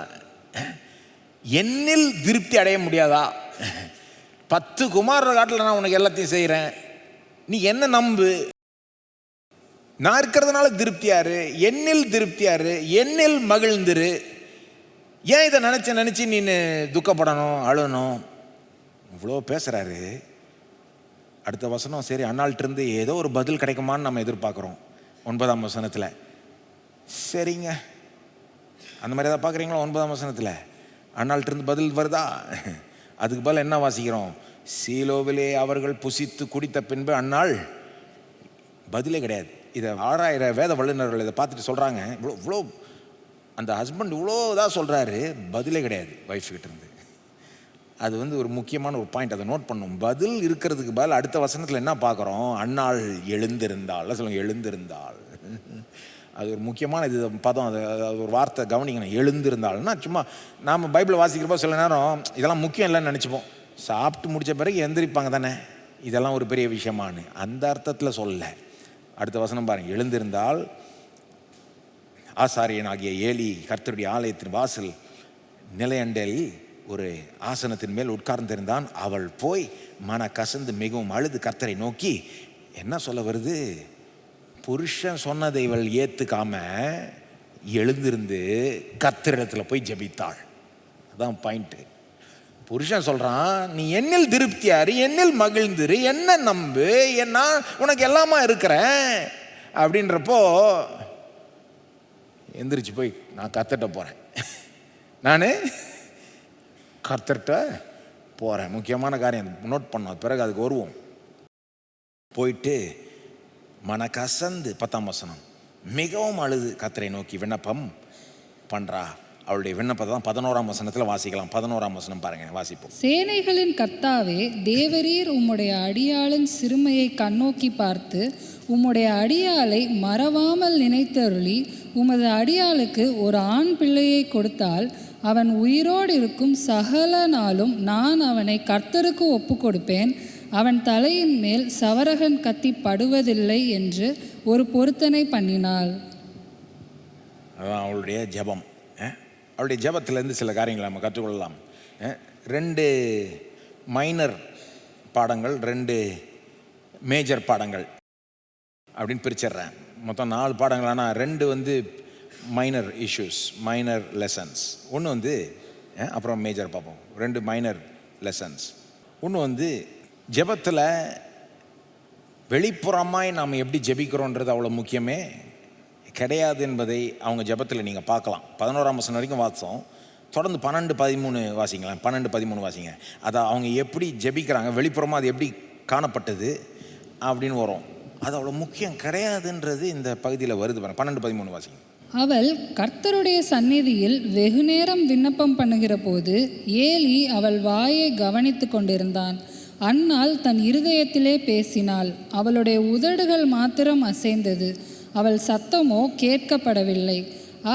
என்னில் திருப்தி அடைய முடியாதா? 10 குமாரர் காட்டில் நான் உனக்கு எல்லாத்தையும் செய்கிறேன், நீ என்ன நம்பு, நான் இருக்கிறதுனால திருப்தியாரு, என்னில் திருப்தியாரு, என்னில் மகிழ்ந்துரு. ஏன் இதை நினச்சி நீ துக்கப்படணும், அழணும்? இவ்வளோ பேசுகிறாரு. அடுத்த வசனம், சரி அண்ணாள்கிட்டருந்து ஏதோ ஒரு பதில் கிடைக்குமான்னு நம்ம எதிர்பார்க்குறோம். 9ஆம் வசனத்தில் சரிங்க, அந்த மாதிரி ஏதாவது பார்க்குறீங்களா? 9ஆம் வசனத்தில் அண்ணாள்கிட்டருந்து பதில் வருதா? அதுக்கு பதில் என்ன வாசிக்கிறோம்? சீலோவிலே அவர்கள் புசித்து குடித்த பின்பு அண்ணாள், பதிலே கிடையாது. இதை 6000 வேத வல்லுநர்கள் இதை பார்த்துட்டு சொல்கிறாங்க, இவ்வளோ அந்த ஹஸ்பண்ட் இவ்வளோ இதாக சொல்கிறாரு, பதிலே கிடையாது ஒய்ஃப்கிட்டேருந்து. அது ஒரு முக்கியமான ஒரு பாயிண்ட், அதை நோட் பண்ணும். பதில் இருக்கிறதுக்கு பதில் அடுத்த வசனத்தில் என்ன பார்க்குறோம்? அன்னாள் எழுந்திருந்தாள். சொல்லுங்கள், எழுந்திருந்தாள். அது ஒரு முக்கியமான இது பதம், அது ஒரு வார்த்தை கவனிக்கணும். எழுந்திருந்தாள்னா சும்மா நாம் பைபிள் வாசிக்கிறப்போ சில நேரம் இதெல்லாம் முக்கியம் இல்லைன்னு நினச்சிப்போம். சாப்பிட்டு முடித்த பிறகு எந்திரிப்பாங்க தானே, இதெல்லாம் ஒரு பெரிய விஷயமானு அந்த அர்த்தத்தில் சொல்ல. அடுத்த வசனம் பாருங்கள், எழுந்திருந்தால் ஆசாரியன் ஆகிய ஏலி கர்த்தருடைய ஆலயத்தின் வாசல் நிலையண்டில் ஒரு ஆசனத்தின் மேல் உட்கார்ந்திருந்தான். அவள் போய் மன கசந்து மிகவும் அழுது கர்த்தரை நோக்கி, என்ன சொல்ல வருது? புருஷன் சொன்னதை இவள் ஏற்றுக்காம எழுந்திருந்து கர்த்தரிடத்தில் போய் ஜெபித்தாள். அதான் பாயிண்ட்டு. புருஷன் சொல்கிறான், நீ என்னில் திருப்தியாரு, என்னில் மகிழ்ந்துரு, என்ன நம்பு, நான் உனக்கு எல்லாமா இருக்கிறேன் அப்படின்றப்போ எந்திரிச்சு போய் நான் கர்த்தர்கிட்ட போகிறேன், நான் கர்த்தர்கிட்ட போகிறேன். முக்கியமான காரியம் நோட் பண்ணோம், பிறகு அதுக்கு வருவோம். போயிட்டு மனக்கசந்து 10ஆம் வசனம் மிகவும் அழுது கர்த்தரை நோக்கி விண்ணப்பம் பண்ணுறா. அவளுடைய விண்ணப்பத்தை தான் 11ஆம் வசனத்தில் வாசிக்கலாம். 11ஆம் வசனம் பாருங்கள், வாசிப்போம். சேனைகளின் கர்த்தாவே, தேவரீர் உம்முடைய அடியாளின் சிறுமையை கண்ணோக்கி பார்த்து உம்முடைய அடியாளை மறவாமல் நினைத்தருளி உமது அடியாளுக்கு ஒரு ஆண் பிள்ளையை கொடுத்தால் அவன் உயிரோடு இருக்கும் சகல நாளும் நான் அவனை கர்த்தருக்கு ஒப்பு கொடுப்பேன், அவன் தலையின் மேல் சவரகன் கத்தி படுவதில்லை என்று ஒரு பொருத்தனை பண்ணினாள். அதான் அவளுடைய ஜெபம். அவளுடைய ஜெபத்திலேருந்து சில காரியங்களை நம்ம கற்றுக்கொள்ளலாம். 2 மைனர் பாடங்கள், 2 மேஜர் பாடங்கள் அப்படின்னு பிரிச்சிடுறேன். மொத்தம் 4 பாடங்கள். ஆனால் 2 மைனர் இஷ்யூஸ், மைனர் லெசன்ஸ். ஒன்று அப்புறம் மேஜர் பார்ப்போம். 2 மைனர் லெசன்ஸ். ஒன்று ஜெபத்தில் வெளிப்புறமாய் நாம் எப்படி ஜெபிக்கிறோன்றது அவ்வளோ முக்கியமே கிடையாது என்பதை அவங்க ஜெபத்தில் நீங்கள் பார்க்கலாம். 11ஆம் வசனம் வரைக்கும் வாசித்தோம். தொடர்ந்து 12-13 வாசிங்களேன். 12-13 வாசிங்க. அதை அவங்க எப்படி ஜெபிக்கிறாங்க, வெளிப்புறமாக அது எப்படி காணப்பட்டது அப்படின்னு வரும். அது அவ்வளோ முக்கியம் கிடையாதுன்றது இந்த பகுதியில் வருது. 12-13 வாசிங்க. அவள் கர்த்தருடைய சந்நிதியில் வெகுநேரம் விண்ணப்பம் பண்ணுகிற போது ஏலி அவள் வாயை கவனித்து கொண்டிருந்தான். அன்னாள் தன் இருதயத்திலே பேசினாள், அவளுடைய உதடுகள் மாத்திரம் அசைந்தது, அவள் சத்தமோ கேட்கப்படவில்லை.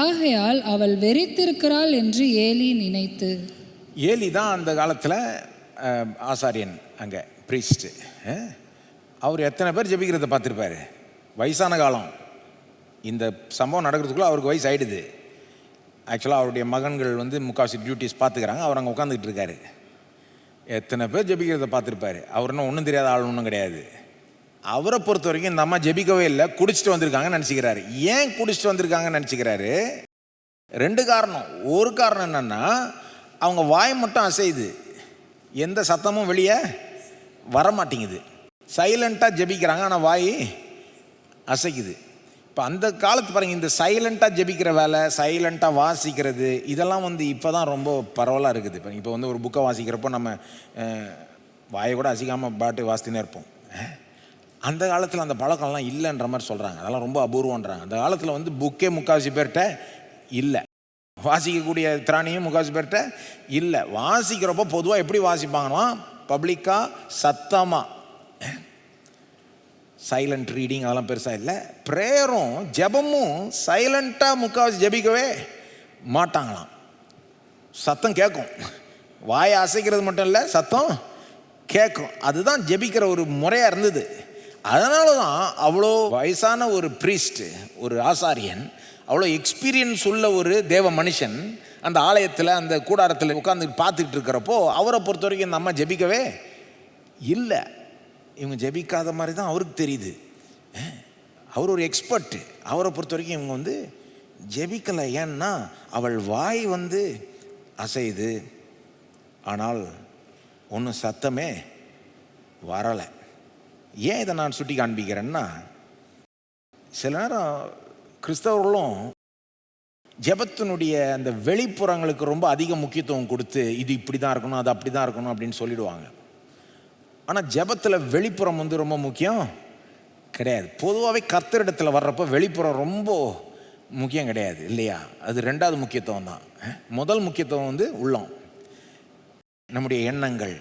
ஆகையால் அவள் வெறித்திருக்கிறாள் என்று ஏலி நினைத்து. ஏலி தான் அந்த காலத்தில் ஆசாரியன், அங்கே ப்ரீஸ்ட்டு. அவர் எத்தனை பேர் ஜெபிக்கிறத பார்த்துருப்பாரு. வயசான காலம். இந்த சம்பவம் நடக்கிறதுக்குள்ளே அவருக்கு வயசு ஆகிடுது. ஆக்சுவலாக அவருடைய மகன்கள் முக்கால்வாசி டியூட்டிஸ் பார்த்துக்கிறாங்க. அவர் அங்கே உட்காந்துக்கிட்டு இருக்காரு. எத்தனை பேர் ஜெபிக்கிறத பார்த்துருப்பாரு. அவர் ஒன்றும் தெரியாத ஆள் ஒன்றும் கிடையாது. அவரை பொறுத்த வரைக்கும் இந்த அம்மா ஜெபிக்கவே இல்லை, குடிச்சிட்டு வந்திருக்காங்கன்னு நினச்சிக்கிறாரு. ஏன் குடிச்சிட்டு வந்திருக்காங்கன்னு நினச்சிக்கிறாரு? 2 காரணம். ஒரு காரணம் என்னென்னா, அவங்க வாய் மட்டும் அசையுது, எந்த சத்தமும் வெளியே வரமாட்டேங்குது. சைலண்ட்டாக ஜெபிக்கிறாங்க, ஆனால் வாய் அசைக்குது. இப்போ அந்த காலத்து பாருங்கள், இந்த சைலண்ட்டாக ஜெபிக்கிற வேலை, சைலண்ட்டாக வாசிக்கிறது, இதெல்லாம் இப்போ தான் ரொம்ப பரவலாக இருக்குது. இப்போ ஒரு புக்கை வாசிக்கிறப்போ நம்ம வாயை கூட அசிக்காமல் பாட்டு வாசித்துனே இருப்போம். அந்த காலத்தில் அந்த பழக்கம்லாம் இல்லைன்ற மாதிரி சொல்கிறாங்க. அதெல்லாம் ரொம்ப அபூர்வன்றாங்க. அந்த காலத்தில் வந்து புக்கே முக்கால்வாசி பேர்கிட்ட இல்லை, வாசிக்கக்கூடிய திராணியும் முக்கால்வாசி பேர்கிட்ட இல்லை. வாசிக்கிறப்போ பொதுவாக எப்படி வாசிப்பாங்கன்னா பப்ளிக்காக சத்தமாக, சைலண்ட் ரீடிங் அதெல்லாம் பெருசாக இல்லை. ப்ரேயரும் ஜெபமும் சைலண்ட்டாக முக்கால்வாசி ஜெபிக்கவே மாட்டாங்களாம். சத்தம் கேட்கும், வாயை அசைக்கிறது மட்டும் இல்லை, சத்தம் கேட்கும். அதுதான் ஜெபிக்கிற ஒரு முறையாக இருந்தது. அதனால தான் அவ்வளோ வயசான ஒரு ப்ரீஸ்ட், ஒரு ஆசாரியன், அவ்வளோ எக்ஸ்பீரியன்ஸ் உள்ள ஒரு தேவ மனுஷன் அந்த ஆலயத்தில் அந்த கூடாரத்தில் உட்காந்து பார்த்துக்கிட்டு இருக்கிறப்போ அவரை பொறுத்த வரைக்கும் இந்த அம்மா ஜெபிக்கவே இல்லை. இவங்க ஜெபிக்காத மாதிரி தான் அவருக்கு தெரியுது. அவர் ஒரு எக்ஸ்பர்ட்டு. அவரை பொறுத்த வரைக்கும் இவங்க வந்து ஜெபிக்கலை. ஏன்னா அவள் வாய் வந்து அசையுது, ஆனால் ஒன்றும் சத்தமே வரலை. ஏன் இதை நான் சுட்டி காண்பிக்கிறேன்னா, சில நேரம் கிறிஸ்தவர்களும் ஜெபத்தினுடைய அந்த வெளிப்புறங்களுக்கு ரொம்ப அதிக முக்கியத்துவம் கொடுத்து இது இப்படி தான் இருக்கணும், அது அப்படி தான் இருக்கணும் அப்படின்னு சொல்லிடுவாங்க. ஆனால் ஜெபத்தில் வெளிப்புறம் வந்து ரொம்ப முக்கியம் கிடையாது. பொதுவாகவே கர்த்தரிடத்தில் வர்றப்போ வெளிப்புறம் ரொம்ப முக்கியம் கிடையாது இல்லையா? அது ரெண்டாவது முக்கியத்துவம் தான். முதல் முக்கியத்துவம் வந்து உள்ளம், நம்முடைய எண்ணங்கள்.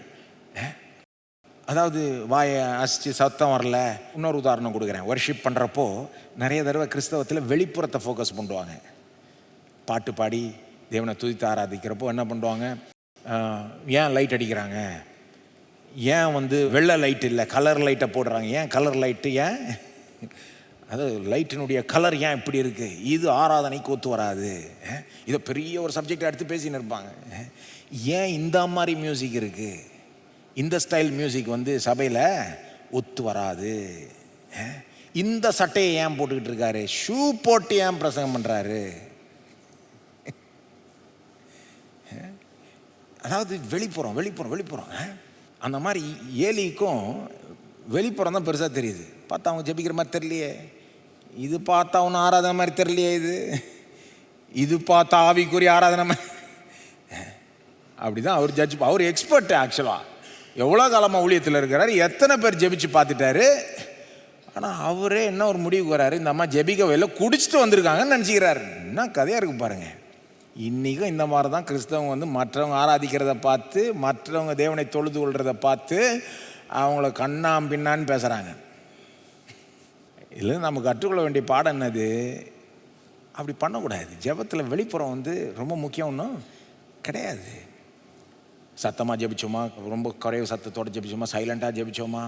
அதாவது வாயை அசிச்சு சத்தம் வரல. இன்னொரு உதாரணம் கொடுக்குறேன். வர்ஷிப் பண்ணுறப்போ நிறைய தடவை கிறிஸ்தவத்தில் வெளிப்புறத்தை ஃபோக்கஸ் பண்ணுவாங்க. பாட்டு பாடி தேவனை துதித்து ஆராதிக்கிறப்போ என்ன பண்ணுவாங்க, ஏன் லைட் அடிக்கிறாங்க, ஏன் வந்து வெள்ளை லைட் இல்லை கலர் லைட்டை போடுறாங்க, ஏன் கலர் லைட்டு, ஏன் அது லைட்டினுடைய கலர் ஏன் இப்படி இருக்குது, இது ஆராதனைக்கு ஒத்து வராது. இதை பெரிய ஒரு சப்ஜெக்ட் எடுத்து பேசின்னு இருப்பாங்க. ஏன் இந்த மாதிரி மியூசிக் இருக்குது, இந்த ஸ்டைல் மியூசிக் வந்து சபையில் ஒத்து வராது, இந்த சட்டையை ஏன் போட்டுக்கிட்டு இருக்காரு, ஷூ போட்டு ஏன் பிரசங்கம் பண்ணுறாரு. அதாவது வெளிப்புறம் வெளிப்புறம் வெளிப்புறம். அந்த மாதிரி ஏலிக்கும் வெளிப்புறம் தான் பெருசாக தெரியுது. பார்த்தா அவங்க ஜெபிக்கிற மாதிரி தெரியலையே, இது பார்த்தா ஒன்றும் ஆராதனை மாதிரி தெரியலையே, இது பார்த்தா ஆவிக்குரிய ஆராதனை மாதிரி. அப்படி தான் அவர் ஜட்ஜ். அவர் எக்ஸ்பர்ட். ஆக்சுவலாக எவ்வளோ காலமாக ஊழியத்தில் இருக்கிறாரு, எத்தனை பேர் ஜெபிச்சு பார்த்துட்டாரு. ஆனால் அவரே என்ன ஒரு முடிவுக்கு வராரு, இந்த அம்மா ஜெபிக்க வெளில குடிச்சிட்டு வந்திருக்காங்கன்னு நினச்சிக்கிறாரு. என்ன கதையாக இருக்குது பாருங்கள். இன்றைக்கும் இந்த மாதிரி தான் கிறிஸ்தவங்க வந்து மற்றவங்க ஆராதிக்கிறத பார்த்து, மற்றவங்க தேவனை தொழுது கொள்கிறத பார்த்து அவங்கள கண்ணாம் பின்னான்னு பேசுகிறாங்க. இதில் நம்ம கற்றுக்கொள்ள வேண்டிய பாடம் என்னது, அப்படி பண்ணக்கூடாது. ஜெபத்தில் வெளிப்புறம் வந்து ரொம்ப முக்கியம் ஒன்றும் கிடையாது. சத்தமாக ஜெபிச்சோமா, ரொம்ப குறைவு சத்தத்தோடு ஜெபிச்சோமா, சைலண்ட்டாக ஜெபிச்சோமா,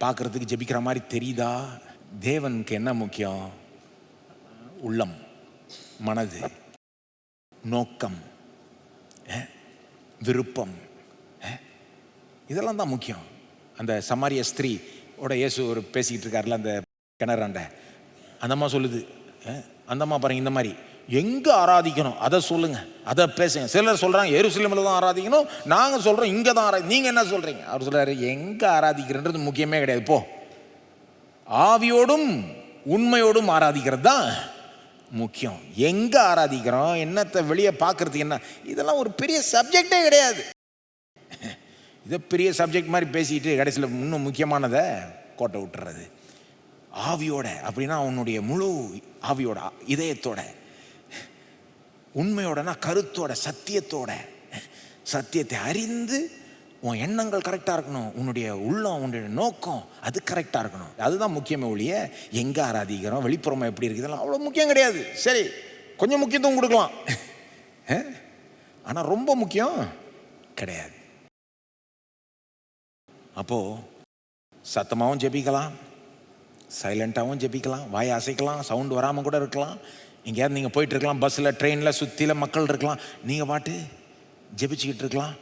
பார்க்குறதுக்கு ஜெபிக்கிற மாதிரி தெரியுதா. தேவனுக்கு என்ன முக்கியம், உள்ளம், மனது, நோக்கம், விருப்பம், இதெல்லாம் தான் முக்கியம். அந்த சமாரிய ஸ்திரீ ஓட இயேசு ஒரு பேசிக்கிட்டு இருக்காருல அந்த கிணறாண்ட, அந்தம்மா சொல்லுது, அந்தம்மா பாருங்க இந்த மாதிரி எங்கே ஆராதிக்கணும் அதை சொல்லுங்கள், அதை பேசுங்க. சிலர் சொல்கிறாங்க எருசலேமில் தான் ஆராதிக்கணும், நாங்கள் சொல்கிறோம் இங்கே தான் நீங்கள் என்ன சொல்கிறீங்க. அவர் சொல்கிறாரு எங்கே ஆராதிக்கிறன்றது முக்கியமே கிடையாது, போ ஆவியோடும் உண்மையோடும் ஆராதிக்கிறது தான் முக்கியம். எங்கே ஆராதிக்கிறோம், என்னத்தை வெளியே பார்க்குறதுக்கு என்ன, இதெல்லாம் ஒரு பெரிய சப்ஜெக்டே கிடையாது. இதை பெரிய சப்ஜெக்ட் மாதிரி பேசிட்டு கடைசியில் இன்னும் முக்கியமானதை கோட்டை விட்டுறது. ஆவியோட அப்படின்னா அவனுடைய முழு ஆவியோட, இதயத்தோட, உண்மையோடனா கருத்தோட, சத்தியத்தோட, சத்தியத்தை அறிந்து உன் எண்ணங்கள் கரெக்டாக இருக்கணும், உன்னுடைய உள்ளம், உன்னுடைய நோக்கம் அது கரெக்டாக இருக்கணும். அதுதான் முக்கியமே ஒழிய எங்கே ஆராதிக்கிறோம், வெளிப்புறமாக எப்படி இருக்குது, இதெல்லாம் அவ்வளோ முக்கியம் கிடையாது. சரி, கொஞ்சம் முக்கியத்துவம் கொடுக்கலாம், ஆனால் ரொம்ப முக்கியம் கிடையாது. அப்போது சத்தமாகவும் ஜெபிக்கலாம், சைலண்ட்டாகவும் ஜெபிக்கலாம், வாயை அசைக்கலாம், சவுண்டு வராமல் கூட இருக்கலாம். எங்கேயாவது நீங்கள் போயிட்டு இருக்கலாம், பஸ்ஸில் ட்ரெயினில் சுற்றில மக்கள் இருக்கலாம், நீங்கள் பாட்டு ஜெபிச்சுக்கிட்டு இருக்கலாம்.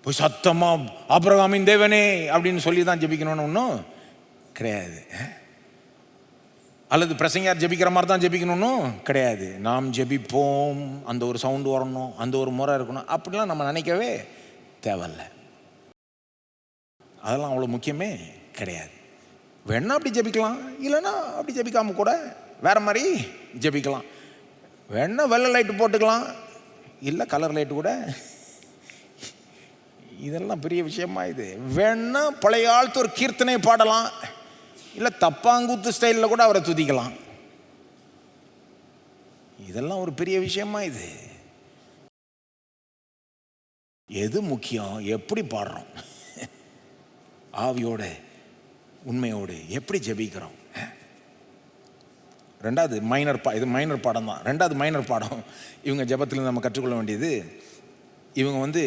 போய் சத்தமாக ஆபிரகாமின் தேவனே அப்படின்னு சொல்லி தான் ஜெபிக்கணும்னு ஒன்றும் கிடையாது. அல்லது பிரசங்கியார் ஜெபிக்கிற மாதிரி தான் ஜெபிக்கணும்னு கிடையாது. நாம் ஜெபிப்போம், அந்த ஒரு சவுண்டு வரணும், அந்த ஒரு முறை இருக்கணும், அப்படிலாம் நம்ம நினைக்கவே தேவையில்லை. அதெல்லாம் அவ்வளோ முக்கியமே கிடையாது. வேணா அப்படி ஜெபிக்கலாம், இல்லைன்னா அப்படி ஜெபிக்காமல் கூட வேறு மாதிரி ஜெபிக்கலாம். வேணா வெள்ளை லைட்டு போட்டுக்கலாம், இல்லை கலர் லைட்டு கூட இதெல்லாம் பெரிய விஷயமா இது. வேணா பழைய ஆழ்த்து ஒரு கீர்த்தனை பாடலாம், இல்லை தப்பாங்கூத்து ஸ்டைலில் கூட அவரை துதிக்கலாம். இதெல்லாம் ஒரு பெரிய விஷயமா இது. எது முக்கியம்? எப்படி பாடுறோம், ஆவியோட உண்மையோடு எப்படி ஜெபிக்கிறோம். ரெண்டாவது இது மைனர் பாடம் தான். ரெண்டாவது மைனர் பாடம் இவங்க ஜெபத்தில் நம்ம கற்றுக்கொள்ள வேண்டியது, இவங்க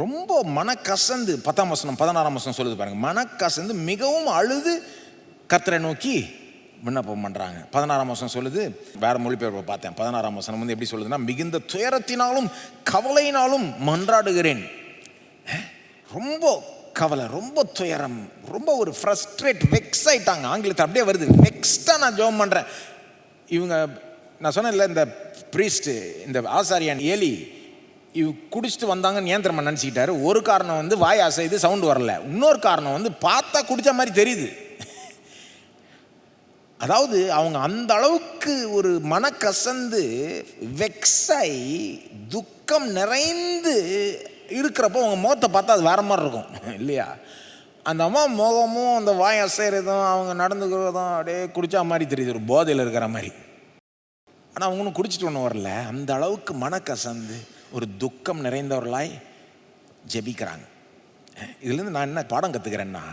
ரொம்ப மனக்கசந்து 10ஆம் வசனம் 16ஆம் வசனம் சொல்லுது பாருங்க, மனக்கசந்து மிகவும் அழுது கர்த்தரை நோக்கி விண்ணப்பம் பண்ணுறாங்க. 16ஆம் வசனம் சொல்லுது, வேற மொழிபெயர்ப்பை பார்த்தேன். 16ஆம் வசனம் எப்படி சொல்லுதுன்னா, மிகுந்த துயரத்தினாலும் கவலையினாலும் மன்றாடுகிறேன். ரொம்ப கவலை, ரொம்ப துயரம், ரொம்ப ஒரு ஃப்ரஸ்ட்ரேட், வெக்ஸ் ஆயிட்டாங்க. ஆங்கிலத்தில் அப்படியே வருது, வெக்ஸ்டாக நான் ஜெபம் பண்ணுறேன். இவங்க நான் சொன்னேன்ல, இந்த ப்ரீஸ்ட், இந்த ஆசாரியான் ஏலி குடிச்சிட்டு வந்தாங்கன்னு நியந்திரமா நினச்சிக்கிட்டாரு. ஒரு காரணம் வாய் அசைது சவுண்டு வரல, இன்னொரு காரணம் பார்த்தா குடித்த மாதிரி தெரியுது. அதாவது அவங்க அந்த அளவுக்கு ஒரு மனக்கசந்து வெக்ஸாய் துக்கம் நிறைந்து இருக்கிறப்போ அவங்க முகத்தை பார்த்தா அது வேற மாதிரி இருக்கும் இல்லையா? அந்த அம்மா முகமும் அந்த வாய் அசைறதும் அவங்க நடந்துக்கிறதும் அப்படியே குடிச்சா மாதிரி தெரியுது, ஒரு போதையில் இருக்கிற மாதிரி. ஆனால் அவங்க ஒன்றும் குடிச்சிட்டு ஒன்றும் வரல. அந்த அளவுக்கு மனக்கசந்து ஒரு துக்கம் நிறைந்தவர்களாய் ஜெபிக்கிறாங்க. இதுலேருந்து நான் என்ன பாடம் கற்றுக்கிறேன்னா,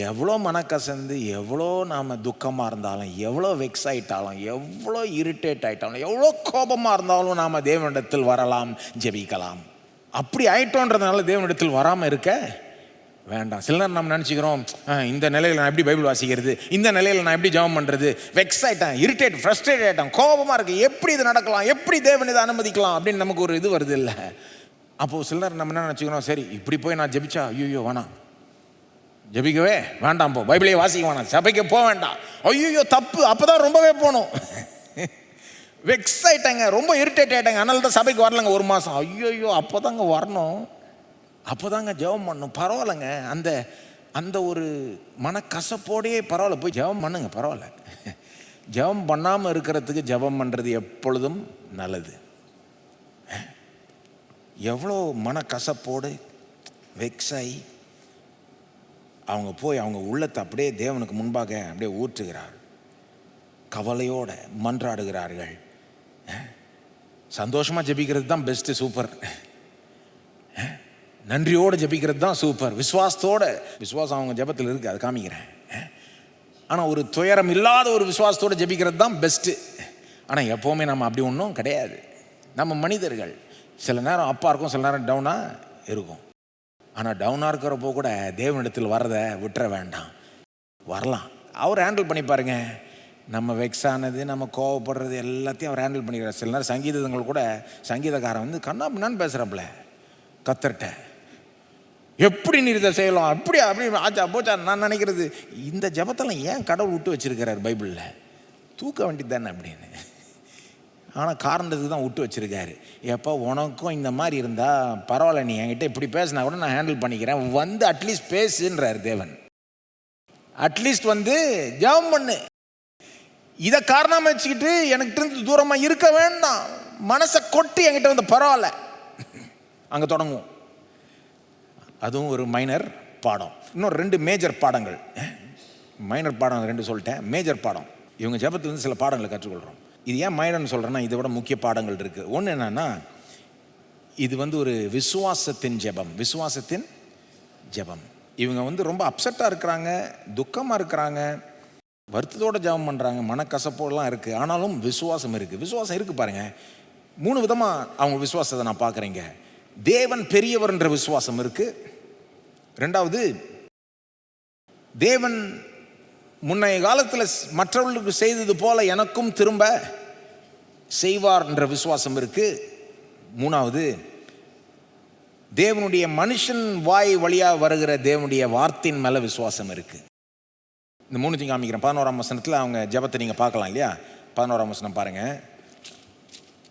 எவ்வளோ மனக்கசந்து, எவ்வளோ நாம் துக்கமாக இருந்தாலும், எவ்வளோ வெக்ஸ் ஆகிட்டாலும், எவ்வளோ இரிட்டேட் ஆகிட்டாலும், எவ்வளோ கோபமாக இருந்தாலும் நாம் தேவனிடத்தில் வரலாம், ஜெபிக்கலாம். அப்படி ஆயிட்டோன்றதுனால தேவனிடத்தில் வராமல் இருக்க வேண்டாம். சில நேரம் நம்ம நினச்சிக்கிறோம், இந்த நிலையில் நான் எப்படி பைபிள் வாசிக்கிறது, இந்த நிலையில் நான் எப்படி ஜெபம் பண்ணுறது, வெக்ஸ் ஆகிட்டேன், இரிட்டேட், ஃப்ரஸ்ட்ரேட் ஆகிட்டேன், கோபமாக இருக்குது, எப்படி இது நடக்கலாம், எப்படி தேவன் இதை அனுமதிக்கலாம் அப்படின்னு நமக்கு ஒரு இது வருது இல்லை? அப்போது சில நேரம் நம்ம என்ன நினச்சிக்கிறோம், சரி இப்படி போய் நான் ஜெபிச்சா ஐயோ வேணாம், ஜெபிக்கவே வேண்டாம், போ பைபிளையே வாசிக்க வேணாம், சபைக்கு போக வேண்டாம், ஐயோ தப்பு, அப்போ தான் ரொம்பவே போகணும். வெக்ஸ் ஆகிட்டாங்க, ரொம்ப இரிட்டேட் ஆகிட்டாங்க, அதனால தான் சபைக்கு வரலங்க ஒரு மாதம். ஐயோ அப்போ தாங்க வரணும், அப்போ தாங்க ஜெபம் பண்ணணும். பரவாயில்லைங்க, அந்த ஒரு மனக்கசப்போடையே பரவாயில்ல, போய் ஜெபம் பண்ணுங்க, பரவாயில்ல. ஜெபம் பண்ணாமல் இருக்கிறதுக்கு ஜெபம் பண்ணுறது எப்பொழுதும் நல்லது. எவ்வளோ மனக்கசப்போடு வெக்ஸாகி அவங்க போய் அவங்க உள்ளத்தை அப்படியே தேவனுக்கு முன்பாக அப்படியே ஊற்றுகிறார், கவலையோட மன்றாடுகிறார்கள். சந்தோஷமாக ஜெபிக்கிறது தான் பெஸ்ட்டு, சூப்பர். நன்றியோடு ஜெபிக்கிறது தான் சூப்பர். விசுவாசம் அவங்க ஜெபத்தில் இருக்குது, அது காமிக்கிறேன். ஆனால் ஒரு துயரம் இல்லாத ஒரு விசுவாசத்தோடு ஜெபிக்கிறது தான் பெஸ்ட்டு. ஆனால் எப்போவுமே நம்ம அப்படி ஒன்றும் கிடையாது. நம்ம மனிதர்கள், சில நேரம் அப்பா இருக்கும், சில நேரம் டவுனாக இருக்கும். ஆனால் டவுனாக இருக்கிறப்போ கூட தேவனிடத்தில் வர்றதை விட்டுற வேண்டாம், வரலாம். அவர் ஹேண்டில் பண்ணி பாருங்க. நம்ம வெக்ஸ் ஆனது, நம்ம கோவப்படுறது எல்லாத்தையும் அவர் ஹேண்டில் பண்ணிக்கிறார். சில நேரம் சங்கீதங்கள் கூட சங்கீதக்காரன் கண்ணா பின்னான்னு பேசுகிறப்பல கத்தர்கிட்ட, எப்படி நீர் இதை செய்யலாம், அப்படி ஆச்சா போச்சா. நான் நினைக்கிறது, இந்த ஜபத்தெல்லாம் ஏன் கடவுள் விட்டு வச்சிருக்கிறார் பைபிளில், தூக்க வேண்டியது தானே அப்படின்னு. ஆனால் காரணத்துக்கு தான் விட்டு வச்சிருக்காரு. எப்போ உனக்கும் இந்த மாதிரி இருந்தால் பரவாயில்ல, நீ என்கிட்ட இப்படி பேசினா கூட நான் ஹேண்டில் பண்ணிக்கிறேன், அட்லீஸ்ட் பேசுன்றார் தேவன். அட்லீஸ்ட் ஜெபம் பண்ணு. இதை காரணமாக வச்சுக்கிட்டு எனக்கு தூரமாக இருக்க வேண்டாம், மனசை கொட்டி என்கிட்ட பரவாயில்ல, அங்கே தொடங்குவோம். அதுவும் ஒரு மைனர் பாடம். இன்னும் 2 மேஜர் பாடங்கள். மைனர் பாடம் 2 சொல்லிட்டேன், மேஜர் பாடம். இவங்க ஜெபத்துலேருந்து சில பாடங்களை கற்றுக்கொள்கிறோம். இது ஏன் மைனர்னு சொல்கிறேன்னா, இதை விட முக்கிய பாடங்கள் இருக்குது. ஒன்று என்னன்னா, இது ஒரு விசுவாசத்தின் ஜெபம். இவங்க ரொம்ப அப்செட்டாக இருக்கிறாங்க, துக்கமாக இருக்கிறாங்க, வருத்தத்தோடு ஜெபம் பண்ணுறாங்க, மனக்கசப்போடலாம் இருக்குது. ஆனாலும் விசுவாசம் இருக்குது பாருங்கள். 3 விதமாக அவங்க விசுவாசத்தை நான் பார்க்குறேங்க. தேவன் பெரியவர் என்ற விசுவாசம் இருக்குது. 2வது, தேவன் முன்னைய காலத்தில் மற்றவர்களுக்கு செய்தது போல எனக்கும் திரும்ப செய்வார் என்ற விசுவாசம் இருக்கு. 3வது, தேவனுடைய மனுஷன் வாய் வழியாக வருகிற தேவனுடைய வார்த்தையின் மேலே விசுவாசம் இருக்கு. இந்த 3 காமிக்கிறேன். 11ஆம் வசனத்தில் அவங்க ஜெபத்தை நீங்கள் பார்க்கலாம் இல்லையா? 11ஆம் வசனம் பாருங்க,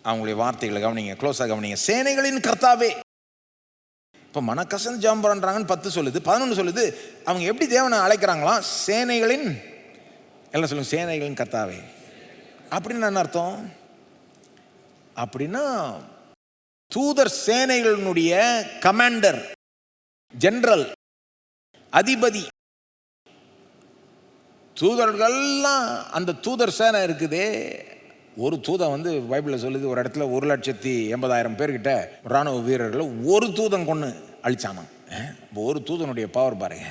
அவங்களுடைய வார்த்தைகளை கவனிங்க, க்ளோஸாக கவனிங்க. சேனைகளின் கர்த்தாவே. இப்போ மனக்கசன் ஜெபம் பண்ணுறாங்கன்னு 10 சொல்லுது. 11 சொல்லுது அவங்க எப்படி தேவனை அழைக்கிறாங்களாம், சேனைகளின், எல்லாம் சொல்லுங்க, சேனைகளின் கர்த்தாவே. அப்படின்னு என்ன அர்த்தம்? அப்படின்னா தூதர் சேனைகளினுடைய கமாண்டர், ஜெனரல், அதிபதி. தூதர்கள்லாம் அந்த தூதர் சேனை இருக்குதே. ஒரு தூதன் வந்து பைபிளில் சொல்லுது, ஒரு இடத்துல 1,80,000 பேர்கிட்ட இராணுவ வீரர்களை ஒரு தூதன் கொண்டு அழிச்சானான். ஒரு தூதனுடைய பவர் பாருங்க.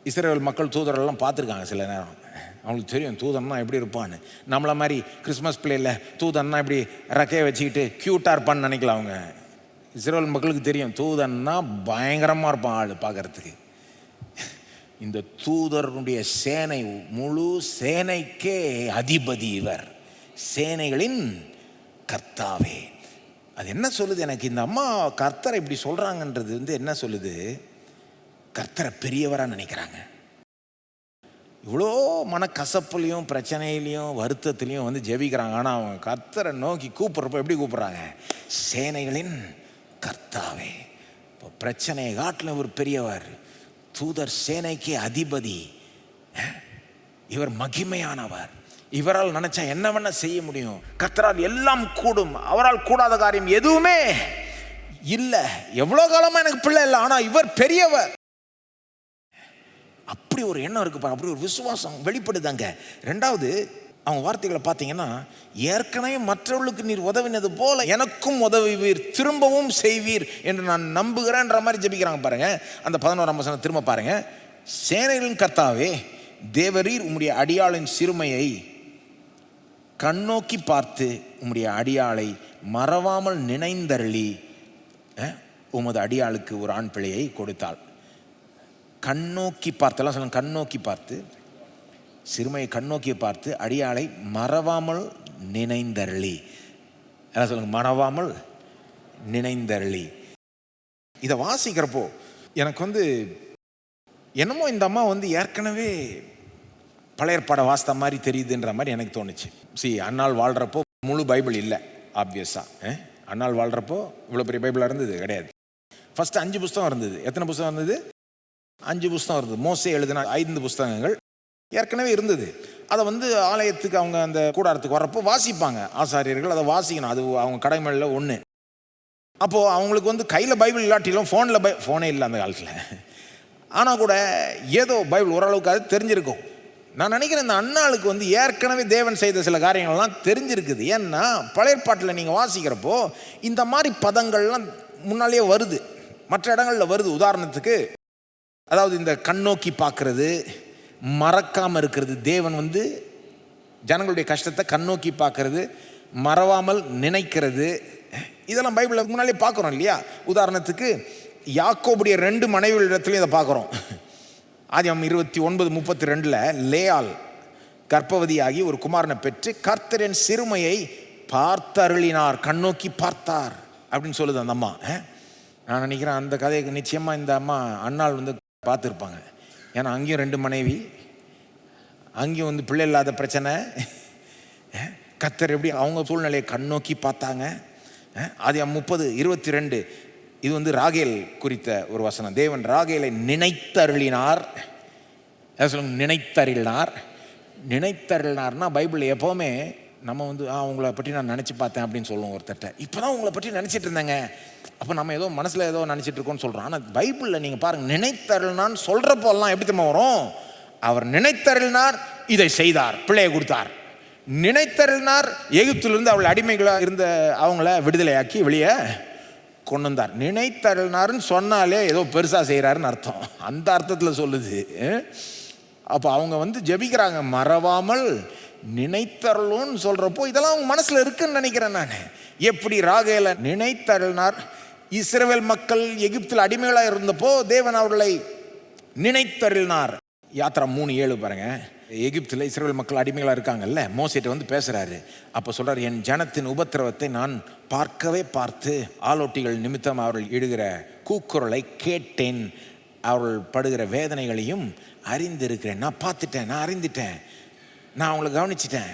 இஸ்ரேல் மக்கள் தூதரெல்லாம் பார்த்துருக்காங்க சில நேரம். அவங்களுக்கு தெரியும் தூதன்னா எப்படி இருப்பான்னு. நம்மளை மாதிரி கிறிஸ்மஸ் பிளேயில் தூதன்னா இப்படி ரெக்கையை வச்சுக்கிட்டு க்யூட்டாக இருப்பான்னு நினைக்கலாம் அவங்க. இஸ்ரேல் மக்களுக்கு தெரியும் தூதன்னா பயங்கரமாக இருப்பான் ஆள் பார்க்கறதுக்கு. இந்த தூதருடைய சேனை, முழு சேனைக்கே அதிபதி இவர், சேனைகளின் கர்த்தாவே. அது என்ன சொல்லுது எனக்கு? இந்த அம்மா கர்த்தரை இப்படி சொல்கிறாங்கன்றது வந்து என்ன சொல்லுது? கர்த்தரை பெரியவராக நினைக்கிறாங்க. இவ்வளோ மனக்கசப்புலையும் பிரச்சனையிலையும் வருத்தத்துலேயும் வந்து ஜெபிக்கிறாங்க. ஆனால் அவங்க கர்த்தரை நோக்கி கூப்பிட்றப்போ எப்படி கூப்பிட்றாங்க? சேனைகளின் கர்த்தாவே. இப்போ பிரச்சனையை காட்டில் ஒரு பெரியவர், தூதர் சேனைக்கு அதிபதி, இவர் மகிமையானவர். இவரால் நினைச்சா என்ன வேணா செய்ய முடியும். கர்த்தரால் எல்லாம் கூடும், அவரால் கூடாத காரியம் எதுவுமே இல்லை. எவ்வளோ காலமா எனக்கு பிள்ளை இல்லை, ஆனால் இவர் பெரியவர். அப்படி ஒரு எண்ணம் இருக்கு பாரு, அப்படி ஒரு விசுவாசம் வெளிப்படுதாங்க. ரெண்டாவது, அவங்க வார்த்தைகளை பார்த்தீங்கன்னா, ஏற்கனவே மற்றவர்களுக்கு நீர் உதவினது போல எனக்கும் உதவுவீர், திரும்பவும் செய்வீர் என்று நான் நம்புகிறேன்ற மாதிரி ஜெபிக்கிறாங்க பாருங்க. அந்த 11ஆம் வசனம் திரும்ப பாருங்க. சேனைகளின் கர்த்தாவே, தேவரீர் உம்முடைய அடியாளின் சிறுமையை கண்ணோக்கி பார்த்து உம்முடைய அடியாளை மறவாமல் நினைந்தருளி உமது அடியாளுக்கு ஒரு ஆண் பிள்ளையை கொடுத்தாள். கண்ணோக்கி பார்த்தெல்லாம் சொல்லுங்க. கண்ணோக்கி பார்த்து, சிறுமையை கண்ணோக்கி பார்த்து அடியாளை மறவாமல் நினைந்தருளி. என்ன சொல்லுங்க? மறவாமல் நினைந்தருளி. இதை வாசிக்கிறப்போ எனக்கு வந்து என்னமோ இந்த அம்மா வந்து ஏற்கனவே பழைய ஏற்பாடை வாசித்த மாதிரி தெரியுதுன்ற மாதிரி எனக்கு தோணுச்சு. அன்னாள் வாழ்கிறப்போ முழு பைபிள் இல்லை ஆப்வியஸாக. அன்னாள் வாழ்கிறப்போ இவ்வளோ பெரிய பைபிளாக இருந்தது கிடையாது. ஃபஸ்ட்டு 5 புஸ்தகம் இருந்தது. எத்தனை புஸ்தகம் இருந்தது? 5 புஸ்தகம் இருந்தது. மோசே எழுதின 5 புஸ்தகங்கள் ஏற்கனவே இருந்தது. அதை வந்து ஆலயத்துக்கு அவங்க அந்த கூடாரத்துக்கு வரப்போ வாசிப்பாங்க ஆசாரியர்கள். அதை வாசிக்கணும், அது அவங்க கடமையில் ஒன்று. அப்போது அவங்களுக்கு வந்து கையில் பைபிள் இல்லாட்டிலும் ஃபோனே இல்லை அந்த காலத்தில். ஆனால் கூட ஏதோ பைபிள் ஓரளவுக்கு அது தெரிஞ்சிருக்கும். நான் நினைக்கிறேன் இந்த அன்னாளுக்கு வந்து ஏற்கனவே தேவன் செய்த சில காரியங்கள்லாம் தெரிஞ்சிருக்குது. ஏன்னா பழைய ஏற்பாட்டில் நீங்கள் வாசிக்கிறப்போ இந்த மாதிரி பதங்கள்லாம் முன்னாலேயே வருது, மற்ற இடங்களில் வருது. உதாரணத்துக்கு, அதாவது இந்த கண்ணோக்கி பார்க்கறது, மறக்காமல் இருக்கிறது. தேவன் வந்து ஜனங்களுடைய கஷ்டத்தை கண்ணோக்கி பார்க்கறது, மறவாமல் நினைக்கிறது, இதெல்லாம் பைபிளில் முன்னாலே பார்க்குறோம் இல்லையா? உதாரணத்துக்கு யாக்கோபுடைய 2 மனைவிகளிடத்துலையும் இதை பார்க்குறோம். ஆதியாகமம் 29:32 லேயாள் கர்ப்பவதியாகி ஒரு குமாரனை பெற்று கர்த்தரின் சிறுமையை பார்த்தருளினார், கண்ணோக்கி பார்த்தார் அப்படின்னு சொல்லுது அந்த அம்மா. நான் நினைக்கிறேன் அந்த கதைக்கு நிச்சயமாக இந்த அம்மா அன்னாள் வந்து பார்த்துருப்பாங்க. ஏன்னா அங்கேயும் 2 மனைவி, அங்கேயும் வந்து பிள்ளை இல்லாத பிரச்சனை. கர்த்தர் எப்படி அவங்க சூழ்நிலையை கண்ணோக்கி பார்த்தாங்க. ஆதியாகமம் 30:22 இது வந்து ராகேல் குறித்த ஒரு வசனம். தேவன் ராகேலை நினைத்தருளினார். சொல்லுங்க, நினைத்தருளினார். நினைத்தருளினார்னா பைபிள் எப்போவுமே நம்ம வந்து உங்களை பற்றி நான் நினச்சி பார்த்தேன் அப்படின்னு சொல்லுவோம் ஒருத்தட்ட. இப்போ தான் உங்களை பற்றி நினச்சிட்டு இருந்தேங்க. அப்போ நம்ம ஏதோ மனசில் ஏதோ நினச்சிட்டு இருக்கோன்னு சொல்கிறோம். ஆனால் பைபிளில் நீங்கள் பாருங்கள், நினைத்தருளினான்னு சொல்கிறப்போல்லாம் எப்படி தெரியுமா வரும்? அவர் நினைத்தருளினார், இதை செய்தார், பிள்ளையை கொடுத்தார். நினைத்தருளினார், எகிப்திலிருந்து அவள் அடிமைகளாக இருந்த அவங்கள விடுதலையாக்கி வெளியே கொண்டு வந்தார். நினைத்தருளினார்னு சொன்னாலே ஏதோ பெருசாக செய்கிறாருன்னு அர்த்தம். அந்த அர்த்தத்தில் சொல்லுது. அப்போ அவங்க வந்து ஜெபிக்கிறாங்க, மறவாமல் நினைத்தருளும்னு சொல்கிறப்போ இதெல்லாம் அவங்க மனசில் இருக்குன்னு நினைக்கிறேன் நான். எப்படி ராகேல நினைத்தருளினார். இஸ்ரவேல் மக்கள் எகிப்தில் அடிமைகளாக இருந்தப்போ தேவன் அவர்களை நினைத்தருளினார். யாத்ரா 3:7 பாருங்க. எகிப்தில் இஸ்ரவேல் மக்கள் அடிமைகளாக இருக்காங்கல்ல, மோசேட்ட வந்து பேசுகிறாரு. அப்போ சொல்கிறார், என் ஜனத்தின் உபத்திரவத்தை நான் பார்த்து ஆலோட்டிகள் நிமித்தம் அவர்கள் இடுகிற கூக்குரலை கேட்டேன், அவர்கள் படுகிற வேதனைகளையும் அறிந்திருக்கிறேன். நான் பார்த்துட்டேன், நான் அறிந்துட்டேன், நான் அவங்கள கவனிச்சிட்டேன்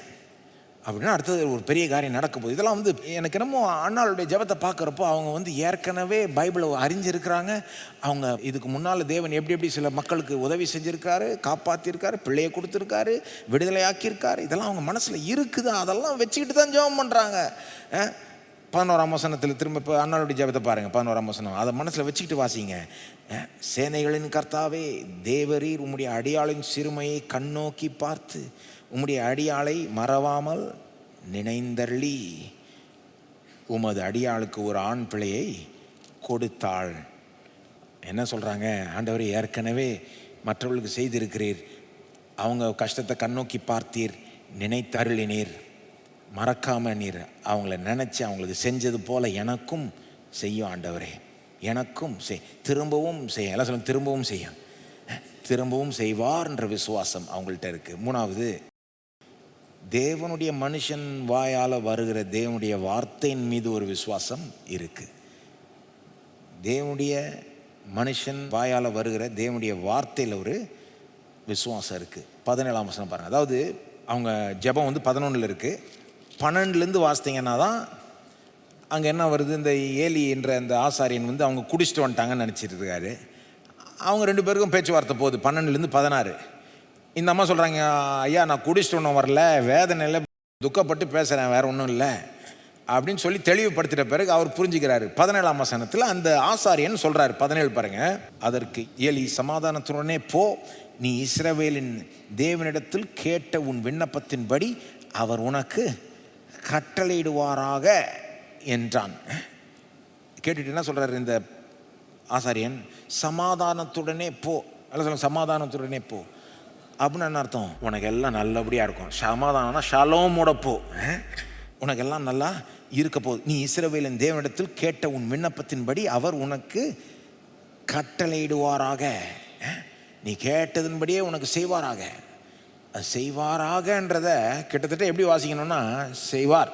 அப்படின்னா அடுத்தது ஒரு பெரிய காரியம் நடக்க போகுது. இதெல்லாம் வந்து எனக்கு என்னமோ அண்ணாளுடைய ஜெபத்தை பார்க்குறப்போ அவங்க வந்து ஏற்கனவே பைபிளை அறிஞ்சிருக்கிறாங்க. அவங்க இதுக்கு முன்னால் தேவன் எப்படி எப்படி சில மக்களுக்கு உதவி செஞ்சுருக்காரு, காப்பாற்றிருக்காரு, பிள்ளையை கொடுத்துருக்காரு, விடுதலை ஆக்கியிருக்காரு, இதெல்லாம் அவங்க மனசில் இருக்குது. அதெல்லாம் வச்சுக்கிட்டு தான் ஜெபம் பண்ணுறாங்க. 11ஆம் வசனத்தில் திரும்ப இப்போ அண்ணாளுடைய ஜெபத்தை பாருங்கள். 11ஆம் வசனம் அதை மனசில் வச்சுக்கிட்டு வாசிங்க. சேனைகளின் கர்த்தாவே, தேவரீர் உம்முடைய அடியாளின் சிறுமையை கண்ணோக்கி பார்த்து உம்முடைய அடியாளை மறவாமல் நினைந்தருளி உமது அடியாளுக்கு ஒரு ஆண் பிள்ளையை கொடுத்தாள். என்ன சொல்கிறாங்க? ஆண்டவரே, ஏற்கனவே மற்றவர்களுக்கு செய்திருக்கிறீர், அவங்க கஷ்டத்தை கண்ணோக்கி பார்த்தீர், நினைத்தருளினீர், மறக்காம நீர் அவங்கள நினச்சி அவங்களுக்கு செஞ்சது போல் எனக்கும் செய்யும் ஆண்டவரே, எனக்கும் திரும்பவும் செய்ய. எல்லாம் சொல்லுங்க, திரும்பவும் செய்யும், திரும்பவும் செய்வார்ன்ற விசுவாசம் அவங்கள்ட்ட இருக்குது. 3வது, தேவனுடைய மனுஷன் வாயால் வருகிற தேவனுடைய வார்த்தையின் மீது ஒரு விசுவாசம் இருக்குது. தேவனுடைய மனுஷன் வாயால் வருகிற தேவனுடைய வார்த்தையில் ஒரு விசுவாசம் இருக்குது. 17ஆம் வசனம் பாருங்கள். அதாவது அவங்க ஜெபம் வந்து 11 இருக்குது. 12லேருந்து வாசித்தீங்கன்னா தான் அங்கே என்ன வருது, இந்த ஏலி என்ற அந்த ஆசாரியன் வந்து அவங்க குடிச்சிட்டு வந்துட்டாங்கன்னு நினச்சிட்டு இருக்காரு. அவங்க 2 பேருக்கும் பேச்சுவார்த்தை போகுது. 12லேருந்து 16 இந்த அம்மா சொல்கிறாங்க, ஐயா நான் குடிச்சிட்டு ஒன்றும் வரல, வேதனையில் துக்கப்பட்டு பேசுகிறேன், வேறு ஒன்றும் இல்லை அப்படின்னு சொல்லி தெளிவுபடுத்திட்ட பிறகு அவர் புரிஞ்சுக்கிறாரு. 17ஆம் வசனத்தில் அந்த ஆசாரியன் சொல்கிறார். 17 பாருங்க. அதற்கு ஏலி சமாதானத்துடனே போ, நீ இஸ்ரவேலின் தேவனிடத்தில் கேட்ட உன் விண்ணப்பத்தின்படி அவர் உனக்கு கட்டளையிடுவாராக என்றான். கேட்டுட்டு என்ன சொல்கிறார் இந்த ஆசாரியன்? சமாதானத்துடனே போ. அல்ல சொல்லுங்க, சமாதானத்துடனே போ அப்படின்னு என்ன அர்த்தம்? உனக்கு எல்லாம் நல்லபடியாக இருக்கும். சமாதானம்னா ஷலோமோட போ, உனக்கு எல்லாம் நல்லா இருக்க போகுது. நீ இஸ்ரவேலின் தேவனிடத்தில் கேட்ட உன் விண்ணப்பத்தின்படி அவர் உனக்கு கட்டளையிடுவாராக. நீ கேட்டதன்படியே உனக்கு செய்வாராக. அது செய்வாராகன்றத கிட்டத்தட்ட எப்படி வாசிக்கணும்னா செய்வார்.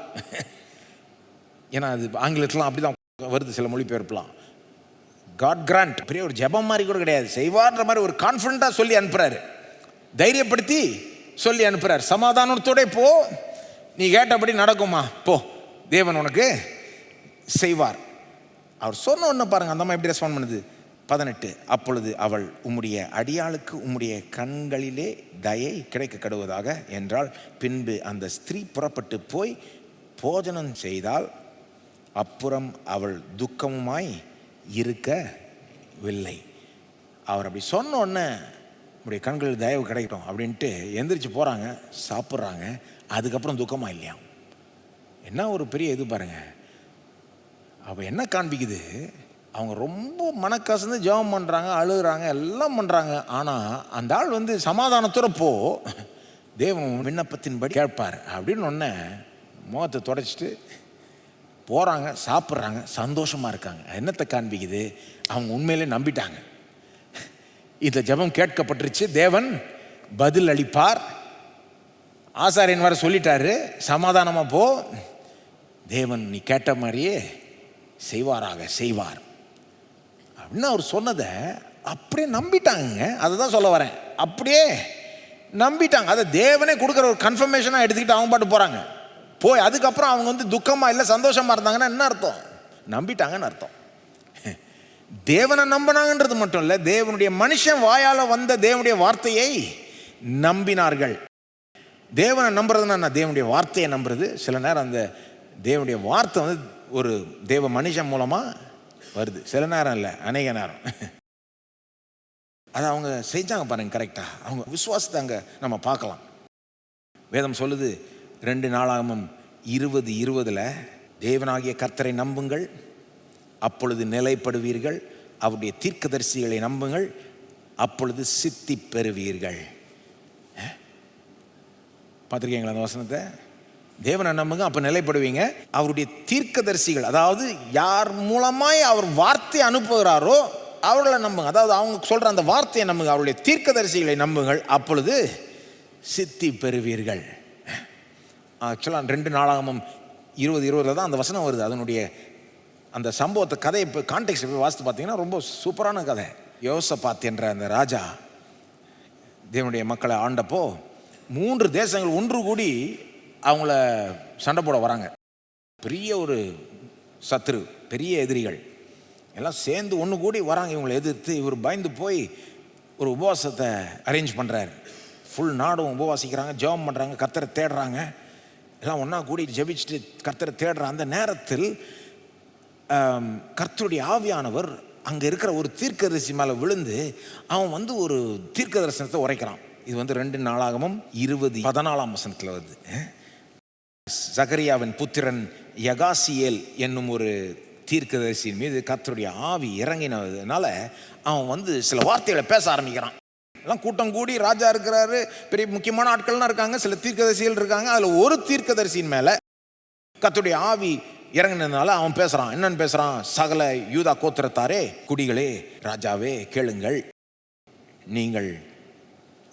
ஏன்னா அது ஆங்கிலத்திலாம் அப்படி தான் வருது, சில மொழிபெயர்ப்புலாம். காட் கிராண்ட், பெரிய ஒரு ஜெபம் மாதிரி கூட கிடையாது, செய்வார்ன்ற மாதிரி ஒரு கான்ஃபிடண்ட்டாக சொல்லி அனுப்புகிறாரு, தைரியப்படுத்தி சொல்லி அனுப்புகிறார். சமாதானத்தோட போ, நீ கேட்டபடி நடக்குமா, போ, தேவன் உனக்கு செய்வார். அவர் சொன்ன ஒன்று பாருங்கள், அந்த மாதிரி எப்படி ரெஸ்பாண்ட் பண்ணுது. 18, அப்பொழுது அவள் உம்முடைய அடியாளுக்கு உம்முடைய கண்களிலே தயை கிடைக்க கடுவதாக என்றால், பின்பு அந்த ஸ்திரீ புறப்பட்டு போய் போஜனம் செய்தால், அப்புறம் அவள் துக்கமுமாய் இருக்கவில்லை. அவர் அப்படி சொன்ன உடனே உடைய கண்களில் தயவு கிடைக்கட்டும் அப்படின்ட்டு எந்திரிச்சு போகிறாங்க, சாப்பிட்றாங்க. அதுக்கப்புறம் துக்கமா இல்லையா? என்ன ஒரு பெரிய இது பாருங்க. அப்போ என்ன காண்பிக்குது? அவங்க ரொம்ப மனக்கசந்து ஜெபம் பண்ணுறாங்க, அழுகுறாங்க, எல்லாம் பண்ணுறாங்க. ஆனால் அந்த ஆள் வந்து சமாதானத்தோட போ, தேவன் விண்ணப்பத்தின்படி கேட்பார் அப்படின்னு ஒன்று முகத்தை தொடச்சிட்டு போகிறாங்க, சாப்பிட்றாங்க, சந்தோஷமாக இருக்காங்க. என்னத்தை காண்பிக்குது? அவங்க உண்மையிலே நம்பிட்டாங்க, இந்த ஜெபம் கேட்கப்பட்டுருச்சு, தேவன் பதில் அளிப்பார். ஆசாரியன் வர சொல்லிட்டாரு, சமாதானமாக போ, தேவன் நீ கேட்ட மாதிரியே செய்வாராக, செய்வார் அப்படின்னு அவர் சொன்னதை அப்படியே நம்பிட்டாங்க. அதை தான் சொல்ல வரேன், அப்படியே நம்பிட்டாங்க. அதை தேவனே கொடுக்குற ஒரு கன்ஃபர்மேஷனாக எடுத்துக்கிட்டு அவங்க பாட்டு போகிறாங்க. போய் அதுக்கப்புறம் அவங்க வந்து துக்கமாக இல்லை சந்தோஷமாக இருந்தாங்கன்னா என்ன அர்த்தம்? நம்பிட்டாங்கன்னு அர்த்தம். தேவனை நம்பினாங்கன்றது மட்டும் இல்லை, தேவனுடைய மனுஷன் வாயால் வந்த தேவனுடைய வார்த்தையை நம்பினார்கள். தேவனை நம்புறதுன்னா நான் தேவனுடைய வார்த்தையை நம்புறது. சில நேரம் அந்த தேவனுடைய வார்த்தை வந்து ஒரு தேவ மனுஷன் மூலமாக வருது, சில நேரம் இல்லை, அநேக நேரம். அதை அவங்க செஞ்சாங்க பாருங்க, கரெக்டாக. அவங்க விசுவாசத்தை அங்கே நம்ம பார்க்கலாம். வேதம் சொல்லுது 2 நாளாகமம் 20:20 தேவனாகிய கர்த்தரை நம்புங்கள், அப்பொழுது நிலைப்படுவீர்கள், அவருடைய தீர்க்கதரிசிகளை நம்புங்கள், அப்பொழுது சித்தி பெறுவீர்கள். பார்த்துருக்கீங்களா அந்த வசனத்தை? தேவனை நம்புங்க, அப்போ நிலைப்படுவீங்க. அவருடைய தீர்க்கதரிசிகள், அதாவது யார் மூலமாய் அவர் வார்த்தையை அனுப்புகிறாரோ அவர்களை நம்புங்க. அதாவது அவங்க சொல்கிற அந்த வார்த்தையை நம்புங்க, அவருடைய தீர்க்கதரிசிகளை நம்புங்கள், அப்பொழுது சித்தி பெறுவீர்கள். ஆக்சுவலாக 2 நாளாகமம் 20:20 தான் அந்த வசனம் வருது. அதனுடைய அந்த சம்பவத்தை கதையை இப்போ கான்டெக்ஸ்ட் போய் வாசித்து பார்த்தீங்கன்னா ரொம்ப சூப்பரான கதை. யோசபாத் என்ற அந்த ராஜா தேவனுடைய மக்களை ஆண்டப்போ 3 தேசங்கள் ஒன்று கூடி அவங்கள சண்டை போட வராங்க. பெரிய ஒரு சத்துரு, பெரிய எதிரிகள் எல்லாம் சேர்ந்து ஒன்று கூடி வராங்க இவங்களை எதிர்த்து. இவர் பயந்து போய் ஒரு உபவாசத்தை அரேஞ்ச் பண்ணுறாரு. ஃபுல் நாடும் உபவாசிக்கிறாங்க, ஜெபம் பண்ணுறாங்க, கர்த்தரை தேடுறாங்க. எல்லாம் ஒன்றா கூடி ஜெபிச்சுட்டு கர்த்தரை தேடுற அந்த நேரத்தில் கர்த்தருடைய ஆவியானவர் அங்கே இருக்கிற ஒரு தீர்க்கதரிசி மேலே விழுந்து அவன் ஒரு தீர்க்க தரிசனத்தை உரைக்கிறான். இது 2 நாளாகமும் 20:14 வருது. சகரியாவின் புத்திரன் யகாசியேல் என்னும் ஒரு தீர்க்கதரிசியின் மீது கர்த்தருடைய ஆவி இறங்கினதுனால அவன் சில வார்த்தைகளை பேச ஆரம்பிக்கிறான். எல்லாம் கூட்டம் கூடி, ராஜா இருக்கிறாரு, பெரிய முக்கியமான ஆட்கள்லாம் இருக்காங்க, சில தீர்க்கதரிசிகள் இருக்காங்க. அதில் ஒரு தீர்க்கதரிசியின் மேலே கர்த்தருடைய ஆவி இறங்கினதுனால அவன் பேசுகிறான். என்னன்னு பேசுகிறான்? சகல யூதா கோத்திரத்தாரே, குடிகளே, ராஜாவே கேளுங்கள். நீங்கள்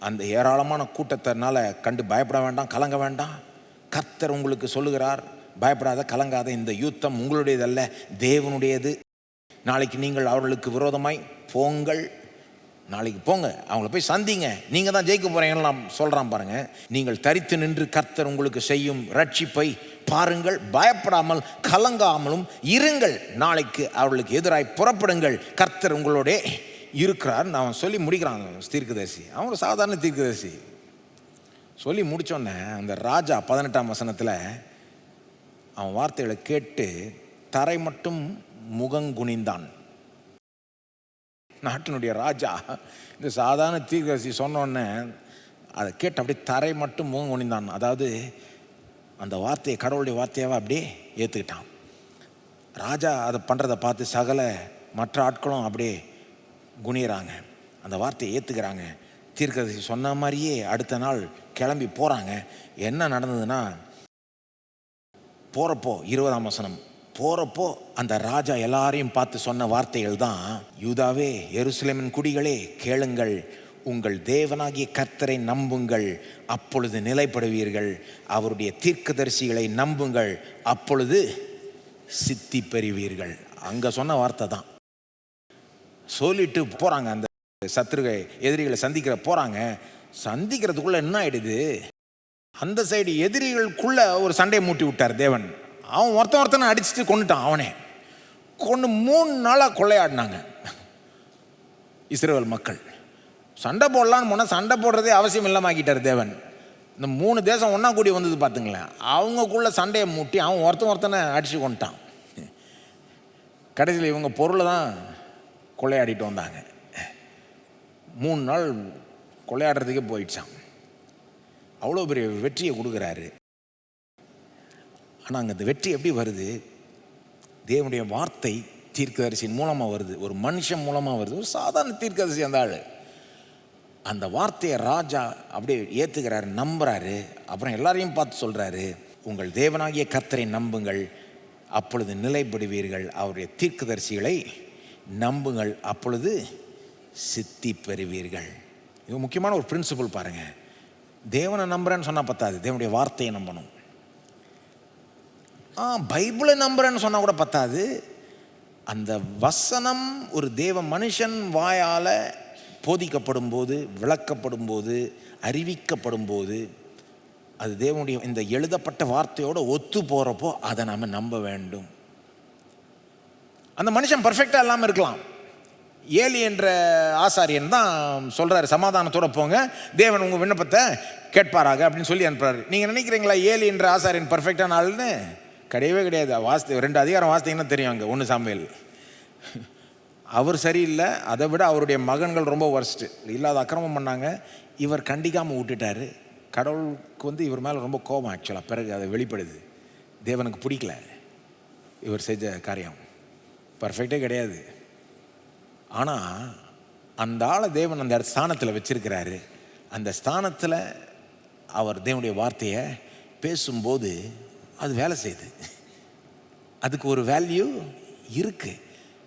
அந்த ஏராளமான கூட்டத்தினால கண்டு பயப்பட வேண்டாம், கலங்க வேண்டாம். கர்த்தர் உங்களுக்கு சொல்லுகிறார், பயப்படாத, கலங்காத. இந்த யுத்தம் உங்களுடையதல்ல, தேவனுடையது. நாளைக்கு நீங்கள் அவர்களுக்கு விரோதமாய் போங்கள். நாளைக்கு போங்க, அவங்கள போய் சந்திங்க, நீங்கள் தான் ஜெயிக்க போகிறீங்கன்னு சொல்கிறான் பாருங்க. நீங்கள் தரித்து நின்று கர்த்தர் உங்களுக்கு செய்யும் ரட்சிப்பை பாருங்கள், பயப்படாமல் கலங்காமலும் இருங்கள். நாளைக்கு அவர்களுக்கு எதிராய் புறப்படுங்கள், கர்த்தர் உங்களோட இருக்கிறார். அவன் சொல்லி முடிக்கிறான். தீர்க்கதரிசி அவன் ஒரு சாதாரண தீர்க்கதரிசி. சொல்லி முடித்தோடனே அந்த ராஜா 18ஆம் வசனத்தில் அவன் வார்த்தைகளை கேட்டு தரை மட்டும் முகங்குனிந்தான். நாட்டினுடைய ராஜா இந்த சாதாரண தீர்க்கதரிசி சொன்னோடனே அதை கேட்டு அப்படியே தரை மட்டும் முகங்குனிந்தான். அதாவது அந்த வார்த்தையை கடவுளுடைய வார்த்தையாவை அப்படியே ஏற்றுக்கிட்டான். ராஜா அதை பண்ணுறதை பார்த்து சகல மற்ற ஆட்களும் அப்படியே குனிகிறாங்க, அந்த வார்த்தையை ஏற்றுக்கிறாங்க. தீர்க்கதரிசி சொன்ன மாதிரியே அடுத்த நாள் கிளம்பி போகிறாங்க. என்ன நடந்ததுன்னா, போகிறப்போ 20ஆம் வசனம், போகிறப்போ அந்த ராஜா எல்லாரையும் பார்த்து சொன்ன வார்த்தைகள் தான், யூதாவே, எருசலேமின் குடிகளே கேளுங்கள், உங்கள் தேவனாகிய கர்த்தரை நம்புங்கள், அப்பொழுது நிலைப்படுவீர்கள். அவருடைய தீர்க்கதரிசிகளை நம்புங்கள், அப்பொழுது சித்தி பெறுவீர்கள். அங்கே சொன்ன வார்த்தை தான். சொல்லிட்டு போகிறாங்க. அந்த சத்துருகை எதிரிகளை சந்திக்கிற போகிறாங்க. சந்திக்கிறதுக்குள்ளே என்ன ஆயிடுது, அந்த சைடு எதிரிகளுக்குள்ள ஒரு சண்டையை மூட்டி விட்டார் தேவன். அவன் ஒருத்தனை அடிச்சுட்டு கொண்டுட்டான். அவனே கொண்டு 3 நாளாக கொள்ளையாடினாங்க இஸ்ரவேல் மக்கள். சண்டை போடலான்னு போனால் சண்டை போடுறதே அவசியம் இல்லாமல் ஆக்கிட்டார் தேவன். இந்த 3 தேசம் ஒன்றா கூடி வந்தது பார்த்துங்களேன். அவங்கக்குள்ள சண்டையை மூட்டி அவன் ஒருத்தனை அடித்து கொண்டுட்டான். கடைசியில் இவங்க பொருளை தான் கொள்ளையாடிட்டு வந்தாங்க. 3 நாள் கொள்ளையாடுறதுக்கே போயிடுச்சான். அவ்வளோ பெரிய வெற்றியை கொடுக்குறாரு. ஆனால் அங்கே அந்த வெற்றி எப்படி வருது? தேவனுடைய வார்த்தை தீர்க்கதரிசியின் மூலமாக வருது, ஒரு மனுஷன் மூலமாக வருது, ஒரு சாதாரண தீர்க்கதரிசி அந்த ஆள். அந்த வார்த்தையை ராஜா அப்படியே ஏற்றுக்கிறாரு, நம்புகிறாரு. அப்புறம் எல்லாரையும் பார்த்து சொல்கிறாரு, உங்கள் தேவனாகிய கர்த்தரை நம்புங்கள், அப்பொழுது நிலைப்படுவீர்கள். அவருடைய தீர்க்கதரிசிகளை நம்புங்கள், அப்பொழுது சித்தி பெறுவீர்கள். இது முக்கியமான ஒரு பிரின்சிபல் பாருங்கள். தேவனை நம்புறேன்னு சொன்னால் பத்தாது, தேவனுடைய வார்த்தையை நம்பணும். பைபிளை நம்புறேன்னு சொன்னால் கூட பத்தாது. அந்த வசனம் ஒரு தேவ மனுஷன் வாயால் போதிக்கப்படும் போது, விளக்கப்படும் போது, அறிவிக்கப்படும் போது, அது தேவனுடைய இந்த எழுதப்பட்ட வார்த்தையோடு ஒத்து போகிறப்போ அதை நாம் நம்ப வேண்டும். அந்த மனுஷன் பர்ஃபெக்டாக இல்லாமல் இருக்கலாம். ஏலி என்ற ஆசாரியன் தான் சொல்கிறாரு, சமாதானத்தோடு போங்க, தேவன் உங்கள் விண்ணப்பத்தை கேட்பாராக அப்படின்னு சொல்லி அனுப்புறாரு. நீங்கள் நினைக்கிறீங்களா ஏலி என்ற ஆசாரியன் பர்ஃபெக்டான ஆள்னு? கிடையவே கிடையாது. 2 அதிகாரம் வாசித்தீங்கன்னா தெரியும். அங்கே 1 சாமுவேல் அவர் சரியில்லை, அதை விட அவருடைய மகன்கள் ரொம்ப வர்ஸ்ட்டு, இல்லாத அக்கிரமம் பண்ணாங்க. இவர் கண்டிக்காமல் விட்டுட்டார். கடவுளுக்கு இவர் மேலே ரொம்ப கோபம். ஆக்சுவலாக பிறகு அதை வெளிப்படுது. தேவனுக்கு பிடிக்கல இவர் செஞ்ச காரியம். பர்ஃபெக்டே கிடையாது. ஆனால் அந்த ஆளை தேவன் அந்த ஸ்தானத்தில் வச்சிருக்கிறாரு. அந்த ஸ்தானத்தில் அவர் தேவனுடைய வார்த்தையை பேசும்போது அது வேலை செய்யுது. அதுக்கு ஒரு வேல்யூ இருக்குது.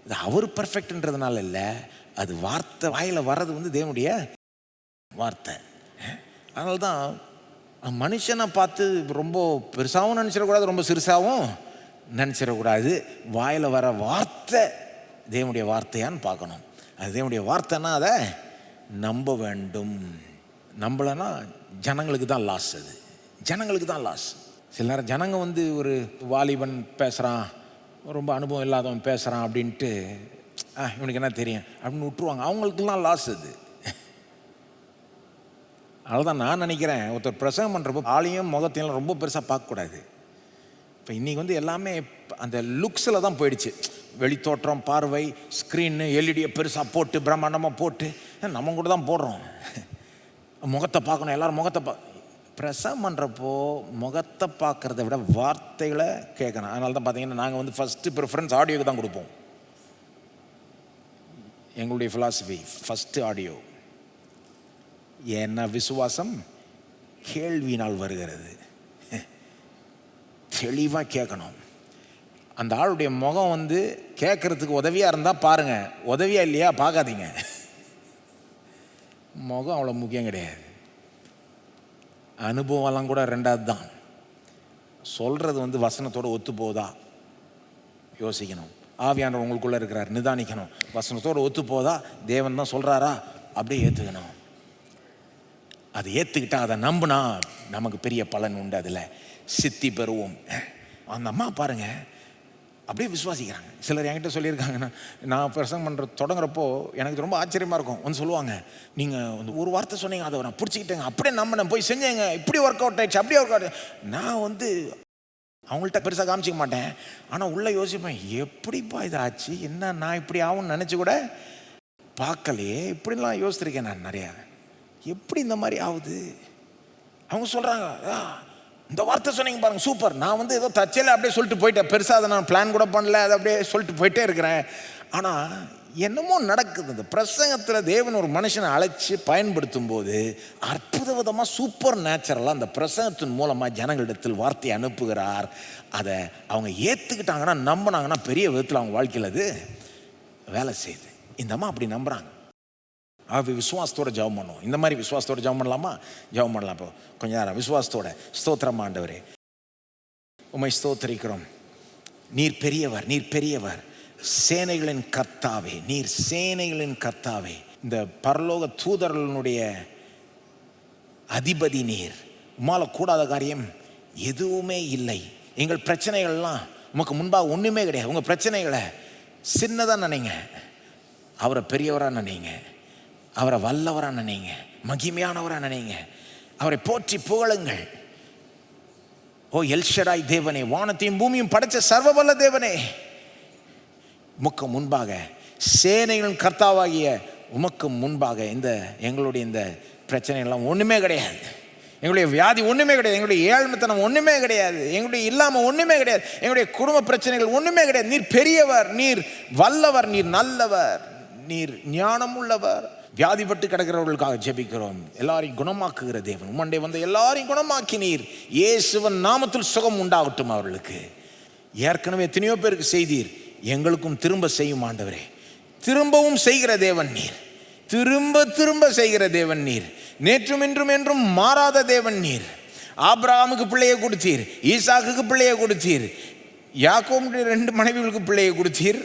இது அவர் பர்ஃபெக்ட்ன்றதுனால இல்லை, அது வார்த்தை வாயில் வர்றது தேவனுடைய வார்த்தை. அதனால தான் மனுஷனை பார்த்து ரொம்ப பெருசாகவும் நினச்சிடக்கூடாது, ரொம்ப சிறுசாகவும் நினச்சிடக்கூடாது. வாயில் வர வார்த்தை தேவனுடைய வார்த்தையான்னு பார்க்கணும். அது தேவனுடைய வார்த்தைன்னா அதை நம்ப வேண்டும். நம்பலைன்னா ஜனங்களுக்கு தான் லாஸ். அது ஜனங்களுக்கு தான் லாஸ். சில நேரம் ஜனங்க ஒரு வாலிபன் பேசுகிறான், ரொம்ப அனுபவம் இல்லாதவன் பேசுகிறான் அப்படின்ட்டு இவனுக்கு என்ன தெரியும் அப்படின்னு விட்டுருவாங்க. அவங்களுக்கெல்லாம் லாஸ். அது அதனால்தான் நான் நினைக்கிறேன், ஒருத்தர் பிரசங்கம் பண்ணுறப்போ ஆளையும் முகத்தையும் ரொம்ப பெருசாக பார்க்கக்கூடாது. இப்போ இன்றைக்கி வந்து எல்லாமே அந்த லுக்ஸில் தான் போயிடுச்சு. வெளித்தோற்றம், பார்வை, ஸ்க்ரீனு, எல்இடியை பெருசாக போட்டு பிரம்மாண்டமாக போட்டு நம்ம கூட தான் போடுறோம். முகத்தை பார்க்கணும், எல்லோரும் முகத்தை பிரசங்கம் பண்ணுறப்போ முகத்தை பார்க்குறத விட வார்த்தைகளை கேட்கணும். அதனால தான் பார்த்தீங்கன்னா நாங்கள் வந்து ஃபஸ்ட்டு ப்ரிஃபரன்ஸ் ஆடியோக்கு தான் கொடுப்போம். எங்களுடைய ஃபிலாசபி ஃபஸ்ட்டு ஆடியோ. ஏன்னா விசுவாசம் கேள்வினால் வருகிறது. தெளிவாக கேட்கணும். அந்த ஆளுடைய முகம் வந்து கேட்குறதுக்கு உதவியாக இருந்தால் பாருங்கள், உதவியாக இல்லையா பார்க்காதீங்க. முகம் அவ்வளோ முக்கியம் கிடையாது. அனுபவம்லாம் கூட ரெண்டாவது தான். சொல்கிறது வந்து வசனத்தோடு ஒத்து போதா யோசிக்கணும். ஆவியானவர் உங்களுக்குள்ளே இருக்கிறார், நிதானிக்கணும். வசனத்தோடு ஒத்து போதா, தேவன் தான் சொல்கிறாரா, அப்படியே ஏற்றுக்கணும். அதை ஏற்றுக்கிட்டா, அதை நம்பினா நமக்கு பெரிய பலன் உண்டு, அதில் சித்தி பெறுவோம். அந்த அம்மா பாருங்கள் அப்படியே விசுவாசிக்கிறாங்க. சிலர் என்கிட்ட சொல்லியிருக்காங்கன்னா, நான் பிரசங்கம் பண்ணுற தொடங்குறப்போ எனக்கு ரொம்ப ஆச்சரியமாக இருக்கும். வந்து சொல்லுவாங்க, நீங்கள் வந்து ஒரு வார்த்தை சொன்னீங்க, அதை நான் பிடிச்சிக்கிட்டேங்க, அப்படியே நம்பினேன், போய் செஞ்சேங்க, இப்படி ஒர்க் அவுட் ஆகிடுச்சு, அப்படியே ஒர்க் அவுட். நான் வந்து அவங்கள்ட்ட பெருசாக காமிச்சிக்க மாட்டேன், ஆனால் உள்ளே யோசிப்பேன், எப்படிப்பா இது ஆச்சு, என்ன நான் இப்படி ஆகும்னு நினச்சி கூட பார்க்கலையே, இப்படிலாம் யோசிச்சிருக்கேன் நான் நிறையா. எப்படி இந்த மாதிரி ஆகுது? அவங்க சொல்கிறாங்க, இந்த வார்த்தை சொன்னீங்க பாருங்க, சூப்பர். நான் வந்து ஏதோ தச்சையில் அப்படியே சொல்லிட்டு போயிட்டேன், பெருசாக அதை நான் பிளான் கூட பண்ணல, அதை அப்படியே சொல்லிட்டு போயிட்டே இருக்கிறேன். ஆனால் என்னமோ நடக்குது. இந்த பிரசங்கத்தில் தேவன் ஒரு மனுஷனை அழைச்சி பயன்படுத்தும் போது அற்புத விதமாக சூப்பர் நேச்சுரலாக அந்த பிரசங்கத்தின் மூலமாக ஜனங்களிடத்தில் வார்த்தையை அனுப்புகிறார். அதை அவங்க ஏற்றுக்கிட்டாங்கன்னா, நம்பினாங்கன்னா பெரிய விதத்தில் அவங்க வாழ்க்கையில் அது வேலை செய்யுது. இந்த அம்மா அப்படி நம்புகிறாங்க. விசுவாசத்தோட ஜெபம் பண்ணுவோம். இந்த மாதிரி விசுவாசத்தோட ஜெபம் பண்ணலாமா? ஜெபம் பண்ணலாம். இப்போ கொஞ்சம் நேரம் விசுவாசத்தோட. ஸ்தோத்திரம் ஆண்டவரே, உம்மை ஸ்தோத்திரிக்கிறோம். நீர் பெரியவர், நீர் பெரியவர், சேனைகளின் கர்த்தாவே, நீர் சேனைகளின் கர்த்தாவே, இந்த பரலோக தூதர்களுடைய அதிபதி நீர். உம்மால கூடாத காரியம் எதுவுமே இல்லை. எங்கள் பிரச்சனைகள்லாம் உமக்கு முன்பாக ஒன்றுமே கிடையாது. உங்கள் பிரச்சனைகளை சின்னதாக நினைங்க, அவரை பெரியவராக நினைங்க, அவரை வல்லவராக நினைங்க, மகிமையானவராக நினைங்க, அவரை போற்றி புகழுங்கள். ஓ எல்ஷடாய் தேவனே, வானத்தையும் பூமியும் படைச்ச சர்வவல்ல தேவனே, உமக்கு முன்பாக, சேனைகளின் கர்த்தாவாகிய உமக்கு முன்பாக இந்த எங்களுடைய இந்த பிரச்சனைகள்லாம் ஒன்றுமே கிடையாது. எங்களுடைய வியாதி ஒன்றுமே கிடையாது, எங்களுடைய ஏழ்மைத்தனம் ஒன்றுமே கிடையாது, எங்களுடைய இல்லாமல் ஒன்றுமே கிடையாது, எங்களுடைய குடும்ப பிரச்சனைகள் ஒன்றுமே கிடையாது. நீர் பெரியவர், நீர் வல்லவர், நீர் நல்லவர், நீர் ஞானம் உள்ளவர். வியாதிப்பட்டு கிடக்கிறவர்களுக்காக ஜெபிக்கிறோம். எல்லாரையும் குணமாக்குகிற தேவன், உம்மண்டே வந்து எல்லாரையும் குணமாக்கி நீர் இயேசுவின் நாமத்தில் சுகம் உண்டாகட்டும் அவர்களுக்கு. ஏற்கனவே எத்தனையோ பேருக்கு செய்தீர், எங்களுக்கும் திரும்ப செய்யும் ஆண்டவரே. திரும்பவும் செய்கிற தேவன் நீர், திரும்ப திரும்ப செய்கிற தேவன் நீர், நேற்றும் இன்றும் என்றும் மாறாத தேவன் நீர். ஆபிரகாமுக்கு பிள்ளையை கொடுத்தீர், ஈசாக்குக்கு பிள்ளையை கொடுத்தீர், யாக்கோபுடைய 2 மனைவிகளுக்கு பிள்ளையை கொடுத்தீர்,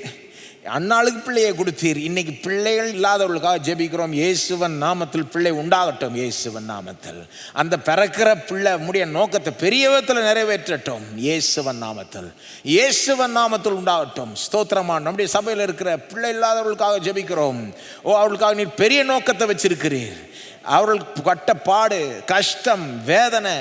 அன்னாளுக்கு பிள்ளையை கொடுத்தீர். இன்னைக்கு பிள்ளைகள் இல்லாதவர்களுக்காக ஜெபிக்கிறோம். இயேசுவன் நாமத்தில் பிள்ளை உண்டாகட்டும். இயேசுவன் நாமத்தில் அந்த பிறக்கிற பிள்ளை முடிய நோக்கத்தை பெரிய விதத்தில் நிறைவேற்றட்டும். இயேசுவன் நாமத்தில், இயேசுவன் நாமத்தில் உண்டாகட்டும். ஸ்தோத்திரமான நம்முடைய சபையில் இருக்கிற பிள்ளை இல்லாதவர்களுக்காக ஜெபிக்கிறோம். ஓ, அவர்களுக்காக நீர் பெரிய நோக்கத்தை வச்சிருக்கிறீர். அவர்களுக்கு பட்ட பாடு, கஷ்டம், வேதனை,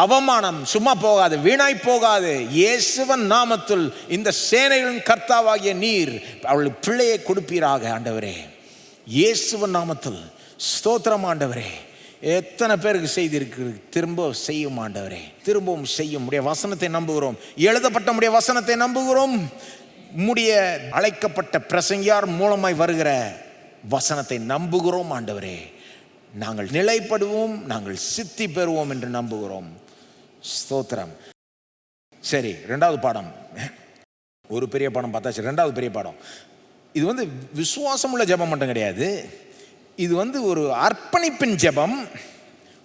அவமானம் சும்மா போகாது, வீணாய் போகாது. இயேசுவின் நாமத்தில் இந்த சேனைகளின் கர்த்தாவாகிய நீர் அவளுக்கு பிள்ளையை கொடுப்பீராக ஆண்டவரே. இயேசுவின் நாமத்தில் ஸ்தோத்திரம் ஆண்டவரே. எத்தனை பேருக்கு செய்திருக்கு, திரும்ப செய்யும் ஆண்டவரே, திரும்பவும் செய்யும். உடைய வசனத்தை நம்புகிறோம், எழுதப்பட்ட உடைய வசனத்தை நம்புகிறோம். உம்முடைய அழைக்கப்பட்ட பிரசங்கியார் மூலமாய் வருகிற வசனத்தை நம்புகிறோம் ஆண்டவரே. நாங்கள் நிலைப்படுவோம், நாங்கள் சித்தி பெறுவோம் என்று நம்புகிறோம். ஸ்தோத்திரம். சரி, 2வது பாடம். ஒரு பெரிய பாடம் பார்த்தாச்சு, 2வது பெரிய பாடம். இது வந்து விசுவாசம் உள்ள ஜெபம் மட்டும் கிடையாது, இது வந்து ஒரு அர்ப்பணிப்பின் ஜெபம்.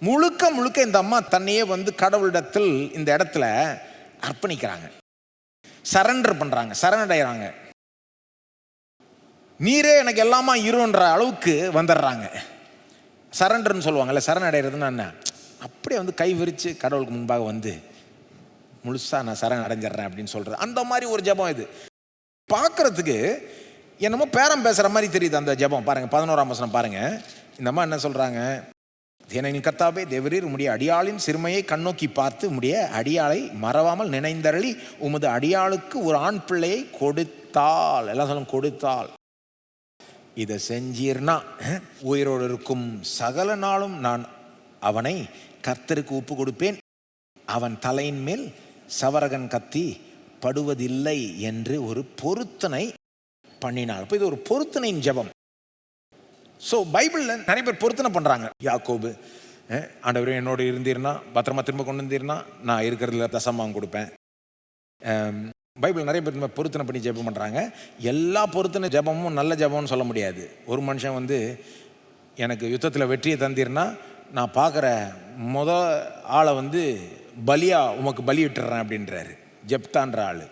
முழுக்க முழுக்க இந்த அம்மா தன்னையே வந்து கடவுளிடத்தில் இந்த இடத்துல அர்ப்பணிக்கிறாங்க, சரண்டர் பண்றாங்க, சரணடைகிறாங்க. நீரே எனக்கு எல்லாமா இருன்ற அளவுக்கு வந்துடுறாங்க. சரண்டர்னு சொல்லுவாங்கல்ல, சரணடைகிறதுன்னா என்ன, அப்படியே வந்து கை விரித்து கடவுளுக்கு முன்பாக வந்து முழுசாக நான் சரண் அடைஞ்சிட்றேன் அப்படின்னு சொல்கிறது. அந்த மாதிரி ஒரு ஜெபம் இது. பார்க்குறதுக்கு என்னமோ பேரம் பேசுகிற மாதிரி தெரியுது அந்த ஜெபம். பாருங்கள், 11ஆம் வசனம் பாருங்கள். இந்த அம்மா என்ன சொல்கிறாங்க, ஏனெனில் கர்த்தாவே தேவரீர் உம்முடைய அடியாளின் சிறுமையை கண்ணோக்கி பார்த்து உம்முடைய அடியாளை மறவாமல் நினைந்தருளி உமது அடியாளுக்கு ஒரு ஆண் பிள்ளையை கொடுத்தால், எல்லாம் சொல்லும் கொடுத்தால். இதை செஞ்சீர்னா உயிரோடு இருக்கும் சகல நாளும் நான் அவனை கர்த்தருக்கு ஒப்பு கொடுப்பேன், அவன் தலையின் மேல் சவரகன் கத்தி படுவதில்லை என்று ஒரு பொருத்தனை பண்ணினாள். இப்போ இது ஒரு பொருத்தனையின் ஜெபம். ஸோ பைபிளில் நிறைய பேர் பொருத்தனை பண்ணுறாங்க. யாக்கோபு, ஆண்டவரே என்னோடு இருந்தீர்னா, பத்திரமா திரும்ப கொண்டு வந்தீர்னா நான் இருக்கிறதுல தசமாவும் கொடுப்பேன். பைபிள் நிறைய பேர் பொருத்தனை பண்ணி ஜெபம் பண்ணுறாங்க. எல்லா பொருத்தனை ஜெபமும் நல்ல ஜெபம்னு சொல்ல முடியாது. ஒரு மனுஷன் எனக்கு யுத்தத்தில் வெற்றியை தந்தீர்னா நான் பார்க்குற ஆளை பலியா உமக்கு பலி விட்டுறேன் அப்படின்றாரு. ஜெப்தான்ற ஆள்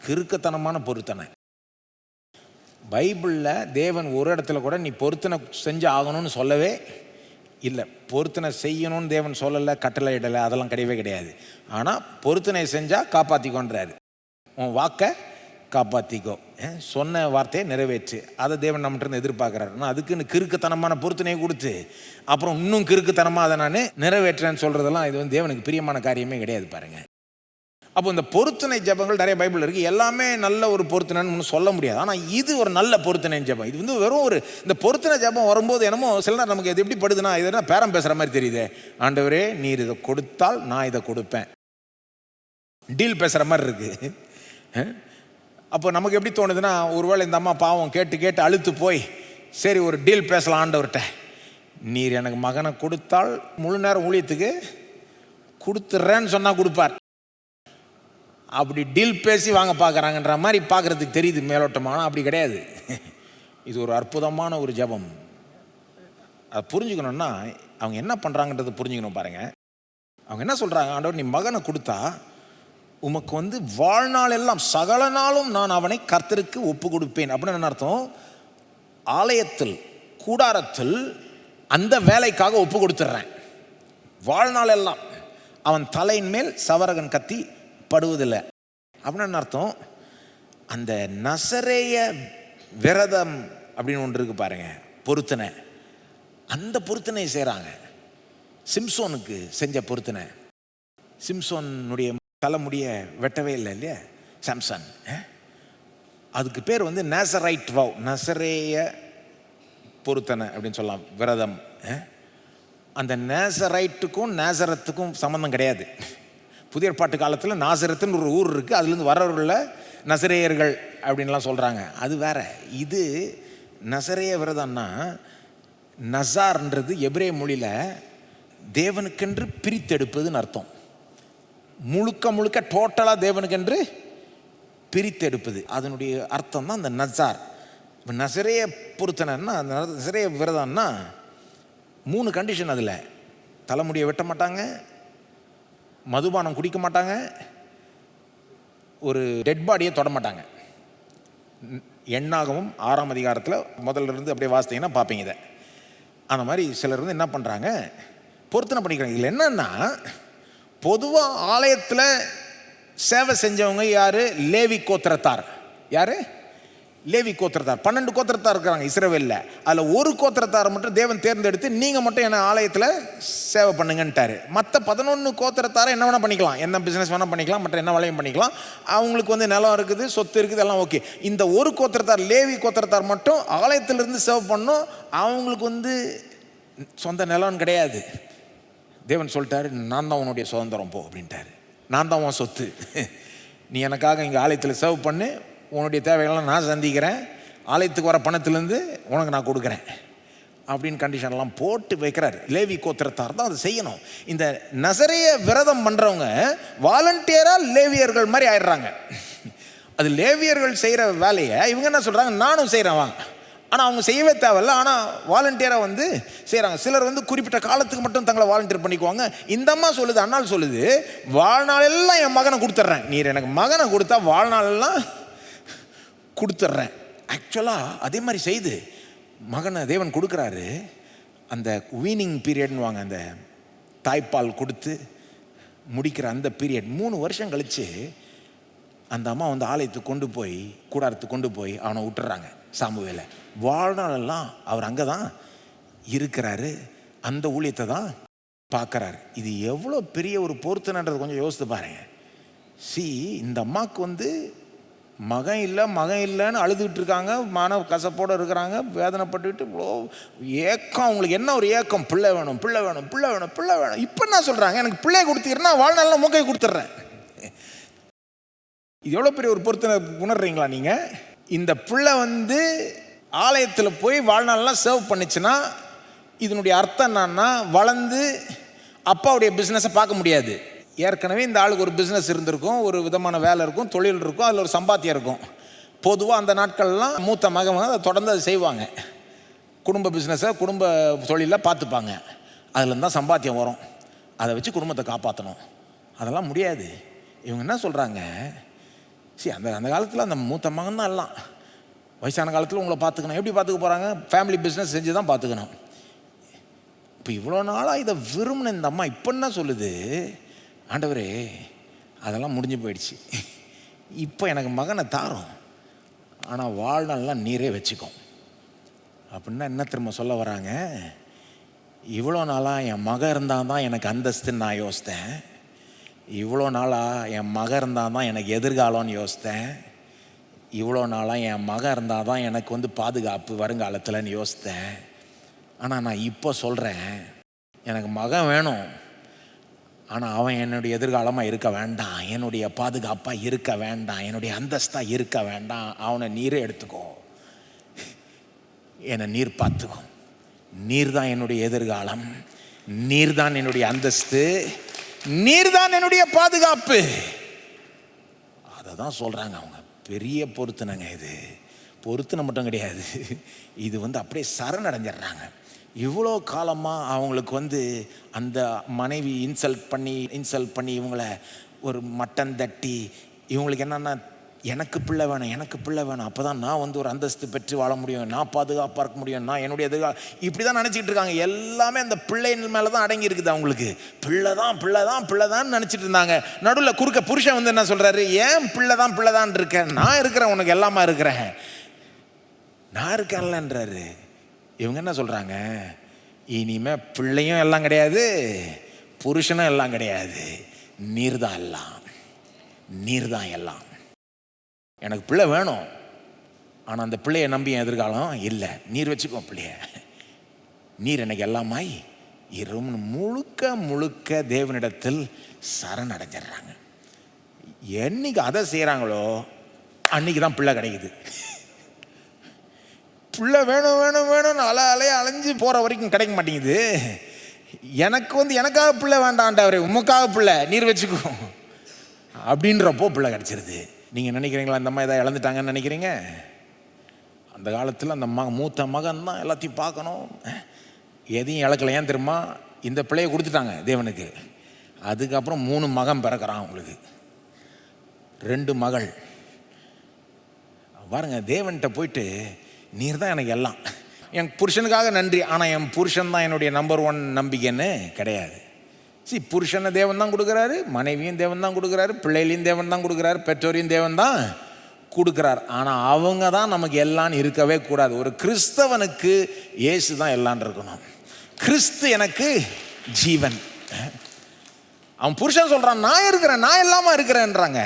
கிறுக்கத்தனமான பொருத்தனை. பைபிளில் தேவன் ஒரு இடத்துல கூட நீ பொருத்தனை செஞ்சு ஆகணும்னு சொல்லவே இல்லை. பொருத்தனை செய்யணும்னு தேவன் சொல்லலை, கட்டளை இடலை, அதெல்லாம் கிடையவே கிடையாது. ஆனால் பொருத்தனை செஞ்சால் காப்பாற்றிக்கோன்றாரு. உன் வாக்கை காப்பாற்றிக்கோ, சொன்ன வார்த்தையை நிறைவேற்று, அதை தேவன் நம்மகிட்ட எதிர்பார்க்குறாரு. நான் அதுக்குன்னு கிறுக்குத்தனமான பொருத்தனையை கொடுத்து அப்புறம் இன்னும் கிறுக்குத்தனமாக அதை நான் நிறைவேற்றேன்னு சொல்கிறதெல்லாம் இது தேவனுக்கு பிரியமான காரியமே கிடையாது பாருங்கள். அப்போ இந்த பொருத்தனை ஜெபங்கள் நிறைய பைபிள் இருக்குது. எல்லாமே நல்ல ஒரு பொருத்தனைன்னு சொல்ல முடியாது. ஆனால் இது ஒரு நல்ல பொருத்தனை ஜெபம். இது வெறும் ஒரு இந்த பொருத்தனை ஜெபம் வரும்போது என்னமோ சில நேரம் நமக்கு இது எப்படி படுதுன்னா, இது பேரம் பேசுகிற மாதிரி தெரியுது. ஆண்டவரே நீர் இதை கொடுத்தால் நான் இதை கொடுப்பேன், டீல் பேசுகிற மாதிரி இருக்குது. அப்போ நமக்கு எப்படி தோணுதுன்னா, ஒருவேளை இந்த அம்மா பாவம் கேட்டு கேட்டு அழுத்து போய் சரி ஒரு டீல் பேசலாம் ஆண்டவர்கிட்ட, நீர் எனக்கு மகனை கொடுத்தால் முழு நேரம் ஊழியத்துக்கு கொடுத்துட்றேன்னு சொன்னால் கொடுப்பார். அப்படி டீல் பேசி வாங்க பார்க்குறாங்கன்ற மாதிரி பார்க்குறதுக்கு தெரியுது மேலோட்டமான. அப்படி கிடையாது. இது ஒரு அற்புதமான ஒரு ஜெபம். அதை புரிஞ்சுக்கணுன்னா அவங்க என்ன பண்ணுறாங்கன்றதை புரிஞ்சுக்கணும் பாருங்கள். அவங்க என்ன சொல்கிறாங்க, ஆண்டவர் நீ மகனை கொடுத்தா உமக்கு வாழ்நாள் எல்லாம் சகல நாளும் நான் அவனை கர்த்தருக்கு ஒப்பு கொடுப்பேன் அப்படின்னு என்ன அர்த்தம்? ஆலயத்தில் கூடாரத்தில் அந்த வேலைக்காக ஒப்பு கொடுத்துட்றேன். வாழ்நாள் எல்லாம் அவன் தலையின் மேல் சவரகன் கத்தி படுவதில்லை அப்படின்னு என்ன அர்த்தம்? அந்த நசரேய விரதம் அப்படின்னு ஒன்று இருக்கு பாருங்க, பொருத்தனை. அந்த பொருத்தனை செய்கிறாங்க. சிம்சோனுக்கு செஞ்ச பொருத்தனை. சிம்சோனுடைய தலைமுடிய வெட்டவே இல்லை இல்லையா சாம்சன். அதுக்கு பேர் நேசரைட் வவ், நசரேய பொருத்தனை அப்படின்னு சொல்லலாம், விரதம். அந்த நேசரைட்டுக்கும் நேசரத்துக்கும் சம்மந்தம் கிடையாது. புதிய ஏற்பாட்டு காலத்தில் நாசரத்துன்னு ஒரு ஊர் இருக்குது, அதுலேருந்து வரவர்களில் நசரேயர்கள் அப்படின்லாம் சொல்கிறாங்க. அது வேற. இது நசரேய விரதம்னா, நசார்ன்றது எபிரே மொழியில் தேவனுக்கென்று பிரித்தெடுப்பதுன்னு அர்த்தம். முழுக்க முழுக்க டோட்டலாக தேவனுக்கென்று பிரித்தெடுப்பது, அதனுடைய அர்த்தம் தான் அந்த நசார். இப்போ நசரேய பொருத்தனைன்னா, நசரேய விரதம்னா 3 கண்டிஷன். அதில் தலைமுடியை வெட்ட மாட்டாங்க, மதுபானம் குடிக்க மாட்டாங்க, ஒரு டெட் பாடியை தொட மாட்டாங்க. எண்ணாகவும் 6ஆம் அதிகாரத்தில் முதல்ல இருந்து அப்படியே வாசித்தீங்கன்னா பார்ப்பீங்க இதை. அந்த மாதிரி சிலர் என்ன பண்ணுறாங்க, பொருத்தனை பண்ணிக்கிறாங்க. இதில் என்னன்னா, பொதுவாக ஆலயத்தில் சேவை செஞ்சவங்க யார்? லேவி கோத்திரத்தார். யார்? லேவி கோத்திரத்தார். 12 கோத்திரத்தார் இருக்கிறாங்க இஸ்ரவேலில். அதில் ஒரு கோத்திரத்தாரை மட்டும் தேவன் தேர்ந்தெடுத்து நீங்கள் மட்டும் என்ன ஆலயத்தில் சேவை பண்ணுங்கன்ட்டார். மற்ற 11 கோத்திரத்தாரை என்ன வேணால் பண்ணிக்கலாம், என்ன பிஸ்னஸ் வேணால் பண்ணிக்கலாம், மற்ற என்ன வேலையும் பண்ணிக்கலாம். அவங்களுக்கு நிலம் இருக்குது, சொத்து இருக்குது, எல்லாம் ஓகே. இந்த ஒரு கோத்திரத்தார், லேவி கோத்திரத்தார் மட்டும் ஆலயத்திலிருந்து சேவை பண்ணணும். அவங்களுக்கு சொந்த நிலம்னு கிடையாது. தேவன் சொல்லிட்டாரு, நான் தான் உன்னுடைய சுதந்திரம் போ அப்படின்ட்டாரு. நான் தான் உன் சொத்து, நீ எனக்காக இங்கே ஆலயத்தில் சேவை பண்ணு, உன்னுடைய தேவைகள்லாம் நான் சந்திக்கிறேன், ஆலயத்துக்கு வர பணத்திலேருந்து உனக்கு நான் கொடுக்குறேன் அப்படின்னு கண்டிஷன்லாம் போட்டு வைக்கிறார். லேவி கோத்திரத்தார் தான் அதை செய்யணும். இந்த நசரேய விரதம் பண்ணுறவங்க வாலண்டியராக லேவியர்கள் மாதிரி ஆயிடுறாங்க. அது லேவியர்கள் செய்கிற வேலையை இவங்க என்ன சொல்கிறாங்க, நானும் செய்கிறேன் வாங்க. ஆனால் அவங்க செய்யவே தேவையில்ல, ஆனால் வாலண்டியராக செய்கிறாங்க. சிலர் குறிப்பிட்ட காலத்துக்கு மட்டும் தங்களை வாலண்டியர் பண்ணிக்குவாங்க. இந்த அம்மா சொல்லுது, அண்ணால் சொல்லுது, வாழ்நாளெல்லாம் என் மகனை கொடுத்துட்றேன், நீர் எனக்கு மகனை கொடுத்தா வாழ்நாளெல்லாம் கொடுத்துட்றேன். ஆக்சுவலாக அதே மாதிரி செய்து மகனை தேவன் கொடுக்குறாரு. அந்த வீனிங் பீரியட்னு வாங்க, அந்த தாய்ப்பால் கொடுத்து முடிக்கிற அந்த பீரியட் 3 வருஷம் கழித்து அந்த அம்மா ஆலயத்துக்கு கொண்டு போய் கூடாரத்துக்கு கொண்டு போய் அவனை விட்டுறாங்க. சாமுவேலை வாழ்நாளெல்லாம் அவர் அங்கே தான் இருக்கிறாரு. அந்த ஊழியத்தை தான் பார்க்குறாரு. இது எவ்வளோ பெரிய ஒரு பொருத்தனைன்றது கொஞ்சம் யோசித்து பாருங்க. இந்த அம்மாவுக்கு மகன் இல்லைன்னு அழுதுகிட்டு இருக்காங்க, மன கசப்போடு இருக்கிறாங்க, வேதனைப்பட்டுக்கிட்டு இவ்வளோ ஏக்கம். அவங்களுக்கு என்ன ஒரு ஏக்கம், பிள்ளை வேணும். இப்போ என்ன சொல்கிறாங்க, எனக்கு பிள்ளையை கொடுத்தீங்கன்னா வாழ்நாளில் மூக்கை கொடுத்துட்றேன். இது எவ்வளோ பெரிய ஒரு பொருத்தனை உணர்றீங்களா நீங்கள்? இந்த பிள்ளை ஆலயத்தில் போய் வாழ்நாளெலாம் சர்வ் பண்ணிச்சுன்னா இதனுடைய அர்த்தம் என்னன்னா, வளர்ந்து அப்பாவுடைய பிஸ்னஸை பார்க்க முடியாது. ஏற்கனவே இந்த ஆளுக்கு ஒரு பிஸ்னஸ் இருந்திருக்கும், ஒரு விதமான வேலை இருக்கும், தொழில் இருக்கும், அதில் ஒரு சம்பாத்தியம் இருக்கும். பொதுவாக அந்த நாட்கள்லாம் மூத்த மகன் அதை தொடர்ந்து அதை செய்வாங்க. குடும்ப பிஸ்னஸை, குடும்ப தொழிலில் பார்த்துப்பாங்க. அதுலேருந்து தான் சம்பாத்தியம் வரும். அதை வச்சு குடும்பத்தை காப்பாற்றணும். அதெல்லாம் முடியாது. இவங்க என்ன சொல்கிறாங்க, அந்த காலத்தில் அந்த மூத்த மகன் தான் எல்லாம். வயசான காலத்தில் உங்களை பார்த்துக்கணும். எப்படி பார்த்துக்க போகிறாங்க? ஃபேமிலி பிஸ்னஸ் செஞ்சு தான் பார்த்துக்கணும். இப்போ இவ்வளோ நாளாக இதை விரும்பின இந்த அம்மா இப்போ என்ன சொல்லுது, ஆண்டவரே அதெல்லாம் முடிஞ்சு போயிடுச்சு, இப்போ எனக்கு மகனை தாரோம், ஆனால் வாழ்நாள்லாம் நீரே வச்சுக்கும் அப்படின்னா என்ன திரும்ப சொல்ல வராங்க? இவ்வளோ நாளாக என் மகன் இருந்தால் தான் எனக்கு அந்தஸ்துன்னு நான் யோசித்தேன். இவ்வளோ நாளாக என் மகன் இருந்தால் தான் எனக்கு எதிர்காலம்னு யோசித்தேன். இவ்வளோ நாளாக என் மகன் இருந்தால் தான் எனக்கு பாதுகாப்பு வருங்காலத்தில்னு யோசித்தேன். ஆனால் நான் இப்போ சொல்கிறேன், எனக்கு மகன் வேணும், ஆனால் அவன் என்னுடைய எதிர்காலமாக இருக்க வேண்டாம், என்னுடைய பாதுகாப்பாக இருக்க வேண்டாம், என்னுடைய அந்தஸ்தாக இருக்க வேண்டாம். அவனை நீரே எடுத்துக்கோ, என்னை நீர் பார்த்துக்கோ. நீர் தான் என்னுடைய எதிர்காலம், நீர் தான் என்னுடைய அந்தஸ்து, நீர் தான் என்னுடைய பாதுகாப்பு. அதை தான் சொல்கிறாங்க அவங்க. பெரிய பொருத்தனைங்க இது. பொருத்தனை மட்டும் கிடையாது, இது அப்படியே சரணடைஞ்சிடுறாங்க. இவ்வளோ காலமாக அவங்களுக்கு அந்த மனைவி இன்சல்ட் பண்ணி இவங்களை ஒரு மட்டன் தட்டி, இவங்களுக்கு என்னென்னா எனக்கு பிள்ளை வேணும், அப்போ தான் நான் ஒரு அந்தஸ்து பெற்று வாழ முடியும், நான் பாதுகாப்பாக இருக்க முடியும், நான் என்னுடைய எதிர்காலம், இப்படி தான் நினச்சிக்கிட்டு இருக்காங்க. எல்லாமே அந்த பிள்ளையின் மேலே தான் அடங்கி இருக்குது. அவங்களுக்கு பிள்ளை தான் நினச்சிட்டு இருந்தாங்க. நடுவில் குறுக்க புருஷன் என்ன சொல்கிறாரு, ஏன் பிள்ளை தான் இருக்கேன், நான் இருக்கிறேன், உனக்கு எல்லாமா இருக்கிறேன், நான் இருக்கேன்லன்றாரு. இவங்க என்ன சொல்கிறாங்க, இனிமே பிள்ளையும் எல்லாம் கிடையாது, புருஷனும் எல்லாம் கிடையாது, நீர் தான் எல்லாம். எனக்கு பிள்ளை வேணும், ஆனால் அந்த பிள்ளையை நம்பி என் எதிர்காலம் இல்லை, நீர் வச்சுக்கோ பிள்ளைய, நீர் எனக்கு எல்லாமாய் இரும்னு முழுக்க தேவனிடத்தில் சரணடைஞ்சிடுறாங்க. என்னைக்கு அதை செய்கிறாங்களோ அன்னைக்கு தான் பிள்ளை கிடைக்குது. பிள்ளை வேணும்னு அலைய அலைஞ்சு போகிற வரைக்கும் கிடைக்க மாட்டேங்குது. எனக்கு எனக்காக பிள்ளை வேண்டாண்டவரே, உமக்காக பிள்ளை நீர் வச்சுக்கோ அப்படின்றப்போ பிள்ளை கிடச்சிருது. நீங்கள் நினைக்கிறீங்களா இந்த அம்மா ஏதாவது இழந்துட்டாங்கன்னு நினைக்கிறீங்க? அந்த காலத்தில் அந்த மூத்த மகன் தான் எல்லாத்தையும் பார்க்கணும், எதையும் இழக்கலை. ஏன் தெரியுமா, இந்த பிள்ளையை கொடுத்துட்டாங்க தேவனுக்கு. அதுக்கப்புறம் 3 மகன் பிறக்கிறான் அவங்களுக்கு, 2 மகள். பாருங்க, தேவன்கிட்ட போயிட்டு நீர் தான் எனக்கு எல்லாம், என் புருஷனுக்காக நன்றி, ஆனால் என் புருஷன் தான் என்னுடைய நம்பர் 1 நம்பிக்கைன்னு கிடையாது. புருஷனை தேவன் தான் கொடுக்குறாரு, மனைவியும் தேவன் தான் கொடுக்குறாரு, பிள்ளைகளையும் தேவன் தான் கொடுக்குறாரு, பெற்றோரையும் தேவன் தான் கொடுக்குறார். ஆனால் அவங்க தான் நமக்கு எல்லாம் இருக்கவே கூடாது. ஒரு கிறிஸ்தவனுக்கு இயேசு தான் எல்லாம் இருக்கணும். கிறிஸ்து எனக்கு ஜீவன். அவன் புருஷன் சொல்கிறான், நான் இருக்கிறேன், நான் எல்லாமா இருக்கிறேன்றாங்க.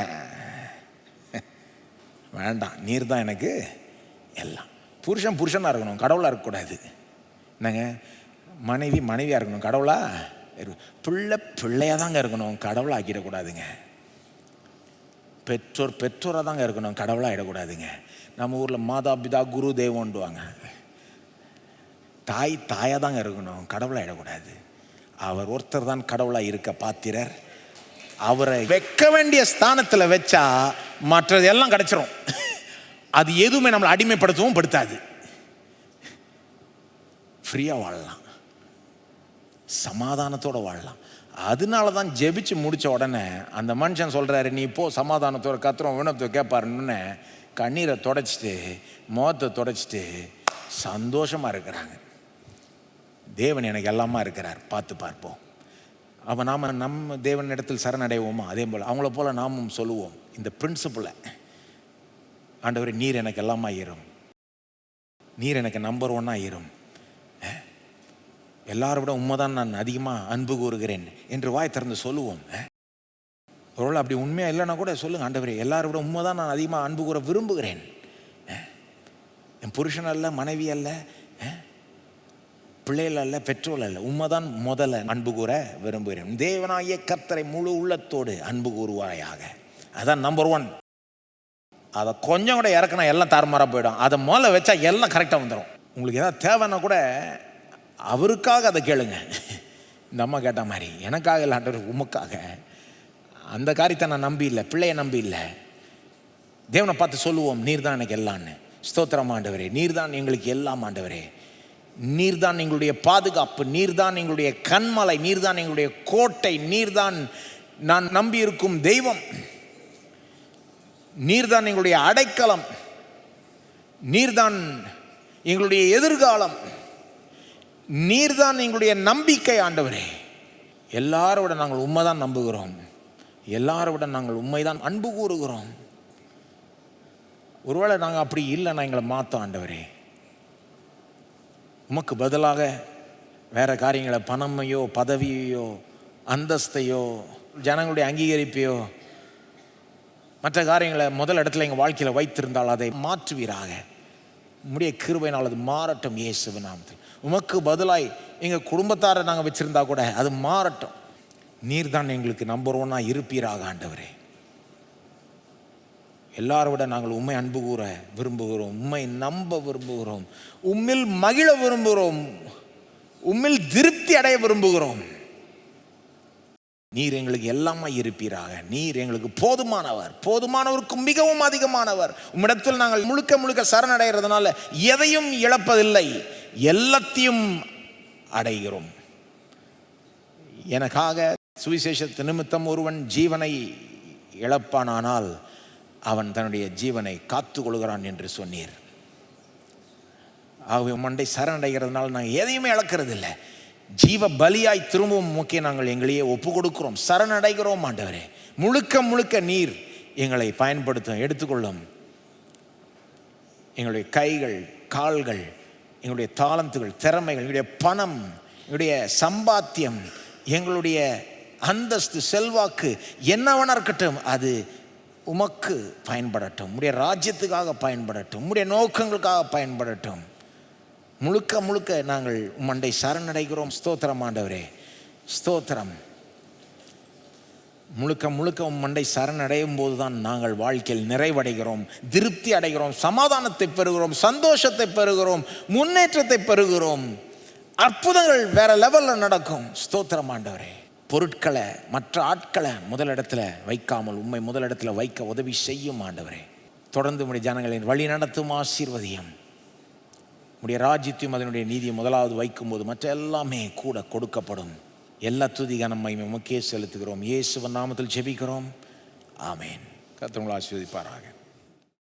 வேண்டாம், நீர் தான் எனக்கு எல்லாம். புருஷனாக இருக்கணும், கடவுளாக இருக்கக்கூடாது. என்னங்க, மனைவியாக இருக்கணும், கடவுளாக பிள்ளையாக தாங்க இருக்கணும், கடவுளாக ஆக்கிடக்கூடாதுங்க. பெற்றோராக தாங்க இருக்கணும், கடவுளாக ஆகிடக்கூடாதுங்க. நம்ம ஊரில் மாதா பிதா குரு தெய்வம்ண்டுவாங்க. தாயாக தாங்க இருக்கணும், கடவுளாக ஆகிடக்கூடாது. அவர் ஒருத்தர் தான் கடவுளாக இருக்க பாத்திரர். அவரை வைக்க வேண்டிய ஸ்தானத்தில் வச்சா மற்றது எல்லாம் கிடைச்சிரும். அது எதுவுமே நம்மளை அடிமைப்படுத்தவும் படுத்தாது. ஃப்ரீயாக வாழலாம், சமாதானத்தோடு வாழலாம். அதனால தான் ஜெபிச்சு முடித்த உடனே அந்த மனுஷன் சொல்கிறாரு, நீ இப்போ சமாதானத்தோட கத்துறோம் விண்ணப்பத்தை கேட்பாருன்னு கண்ணீரை தொடச்சிட்டு முகத்தை தொடச்சிட்டு சந்தோஷமாக இருக்கிறாங்க. தேவன் எனக்கு எல்லாமா இருக்கிறார், பார்த்து பார்ப்போம். அப்போ நம்ம தேவன் இடத்தில் சரணடைவோமா? அதே போல் அவங்கள போல் நாமும் சொல்லுவோம் இந்த பிரின்சிபலை, ஆண்டவரே நீர் எனக்கு எல்லாமா இரும், நீர் எனக்கு நம்பர் 1 இரும். எல்லாரை விட உண்மைதான் நான் அதிகமாக அன்பு கூறுகிறேன் என்று வாய் திறந்து சொல்லுவோம். ஒருவேளை அப்படி உண்மையாக இல்லைன்னா கூட சொல்லுங்கள், ஆண்டவரே எல்லாரை விட உண்மைதான் நான் அதிகமாக அன்பு கூற விரும்புகிறேன். என் புருஷன் அல்ல, மனைவி அல்ல, பிள்ளைகள் அல்ல, பெற்றோர் அல்ல, உண்மைதான் முதல்ல அன்பு கூற விரும்புகிறேன். தேவனாகிய கர்த்தரை முழு உள்ளத்தோடு அன்பு கூறுவாயாக. அதான் நம்பர் 1. அதை கொஞ்சம் கூட இறக்குனா எல்லாம் தாறுமாறாக போயிடும். அதை முதல்ல வச்சா எல்லாம் கரெக்டாக வந்துடும். உங்களுக்கு ஏதாவது தேவைன்னா கூட அவருக்காக அதை கேளுங்க. இந்த அம்மா கேட்ட மாதிரி, எனக்காக இல்லை ஆண்டவர், உமக்காக. அந்த காரியத்தை நான் நம்பி இல்லை, பிள்ளையை நம்பி இல்லை. தேவனை பார்த்து சொல்லுவோம், நீர் தான் எனக்கு எல்லான்னு. ஸ்தோத்திரம் ஆண்டவரே, நீர் தான் எங்களுக்கு எல்லாம் ஆண்டவரே. நீர்தான் எங்களுடைய பாதுகாப்பு, நீர்தான் எங்களுடைய கண்மலை, நீர்தான் எங்களுடைய கோட்டை, நீர்தான் நான் நம்பி இருக்கும் தெய்வம், நீர்தான் எங்களுடைய அடைக்கலம், நீர்தான் எங்களுடைய எதிர்காலம், நீர்தான் எங்களுடைய நம்பிக்கை ஆண்டவரே. எல்லாரோட நாங்கள் உண்மைதான் நம்புகிறோம், எல்லாரோட நாங்கள் உண்மைதான் அன்பு கூறுகிறோம். ஒருவேளை நாங்கள் அப்படி இல்லைன்னா எங்களை மாற்றோம் ஆண்டவரே. உமக்கு பதிலாக வேறு காரியங்களை, பணமையோ பதவியையோ அந்தஸ்தையோ ஜனங்களுடைய அங்கீகரிப்பையோ மற்ற காரியங்களை முதல் இடத்துல எங்கள் வாழ்க்கையில் வைத்திருந்தால் அதை மாற்றுவீராக. உம்முடைய கிருபையினால் அது மாறட்டும் இயேசுவின் நாமத்தில். உமக்கு பதிலாய் எங்கள் குடும்பத்தாரை நாங்கள் வச்சுருந்தா கூட அது மாறட்டும். நீர் தான் எங்களுக்கு நம்பர் 1 இருப்பீராக ஆண்டவரே. எல்லாரோட நாங்கள் உண்மை அன்பு கூற விரும்புகிறோம், உண்மை நம்ப விரும்புகிறோம், உம்மில் மகிழ விரும்புகிறோம், உம்மில் திருப்தி அடைய விரும்புகிறோம். நீர் எங்களுக்கு எல்லாமே இருப்பீராக. நீர் எங்களுக்கு போதுமானவர், போதுமானவருக்கு மிகவும் அதிகமானவர். உம்மிடத்தில் நாங்கள் முழுக்க முழுக்க சரணடைகிறதுனால எதையும் இழப்பதில்லை, எல்லாத்தையும் அடைகிறோம். எனக்காக சுவிசேஷத்து நிமித்தம் ஒருவன் ஜீவனை இழப்பானானால் அவன் தன்னுடைய ஜீவனை காத்து கொள்கிறான் என்று சொன்னீர். ஆகவே மண்டை சரணடைகிறதுனால நாங்கள் எதையுமே இழக்கிறது இல்லை. ஜீவ பலியாய் திரும்பவும் முக்கிய நாங்கள் எங்களையே ஒப்பு கொடுக்கிறோம், சரணடைகிறோம் ஆண்டவரே. முழுக்க முழுக்க நீர் எங்களை பயன்படுத்தும், எடுத்துக்கொள்ளும். எங்களுடைய கைகள், கால்கள், எங்களுடைய தாளந்துகள், திறமைகள், எங்களுடைய பணம், எங்களுடைய சம்பாத்தியம், எங்களுடைய அந்தஸ்து, செல்வாக்கு என்னவனா இருக்கட்டும், அது உமக்கு பயன்படட்டும், உம்முடைய ராஜ்யத்துக்காக பயன்படட்டும், உம்முடைய நோக்கங்களுக்காக பயன்படட்டும். முழுக்க முழுக்க நாங்கள் உம்மண்டை சரணடைகிறோம். ஸ்தோத்திரம் ஆண்டவரே, ஸ்தோத்திரம். முழுக்க முழுக்க உம்மண்டை சரணடையும் போது தான் நாங்கள் வாழ்க்கையில் நிறைவடைகிறோம், திருப்தி அடைகிறோம், சமாதானத்தை பெறுகிறோம், சந்தோஷத்தை பெறுகிறோம், முன்னேற்றத்தை பெறுகிறோம். அற்புதங்கள் வேற லெவலில் நடக்கும். ஸ்தோத்திரம் ஆண்டவரே. பொருட்களை, மற்ற ஆட்களை முதலிடத்தில் வைக்காமல் உண்மை முதலிடத்தில் வைக்க உதவி செய்யும் ஆண்டவரே. தொடர்ந்து உம்முடைய ஜனங்களின் வழி நடத்தும், ஆசீர்வதியும். உம்முடைய ராஜ்யத்தையும் அதனுடைய நீதியை முதலாவது வைக்கும்போது மற்ற எல்லாமே கூட கொடுக்கப்படும். எல்லா துதி கனம் மகிமை உமக்கே செலுத்துகிறோம். இயேசுவின் நாமத்தில் ஜெபிக்கிறோம். ஆமேன். கர்த்தர் உங்களை ஆசீர்வதிப்பாராக.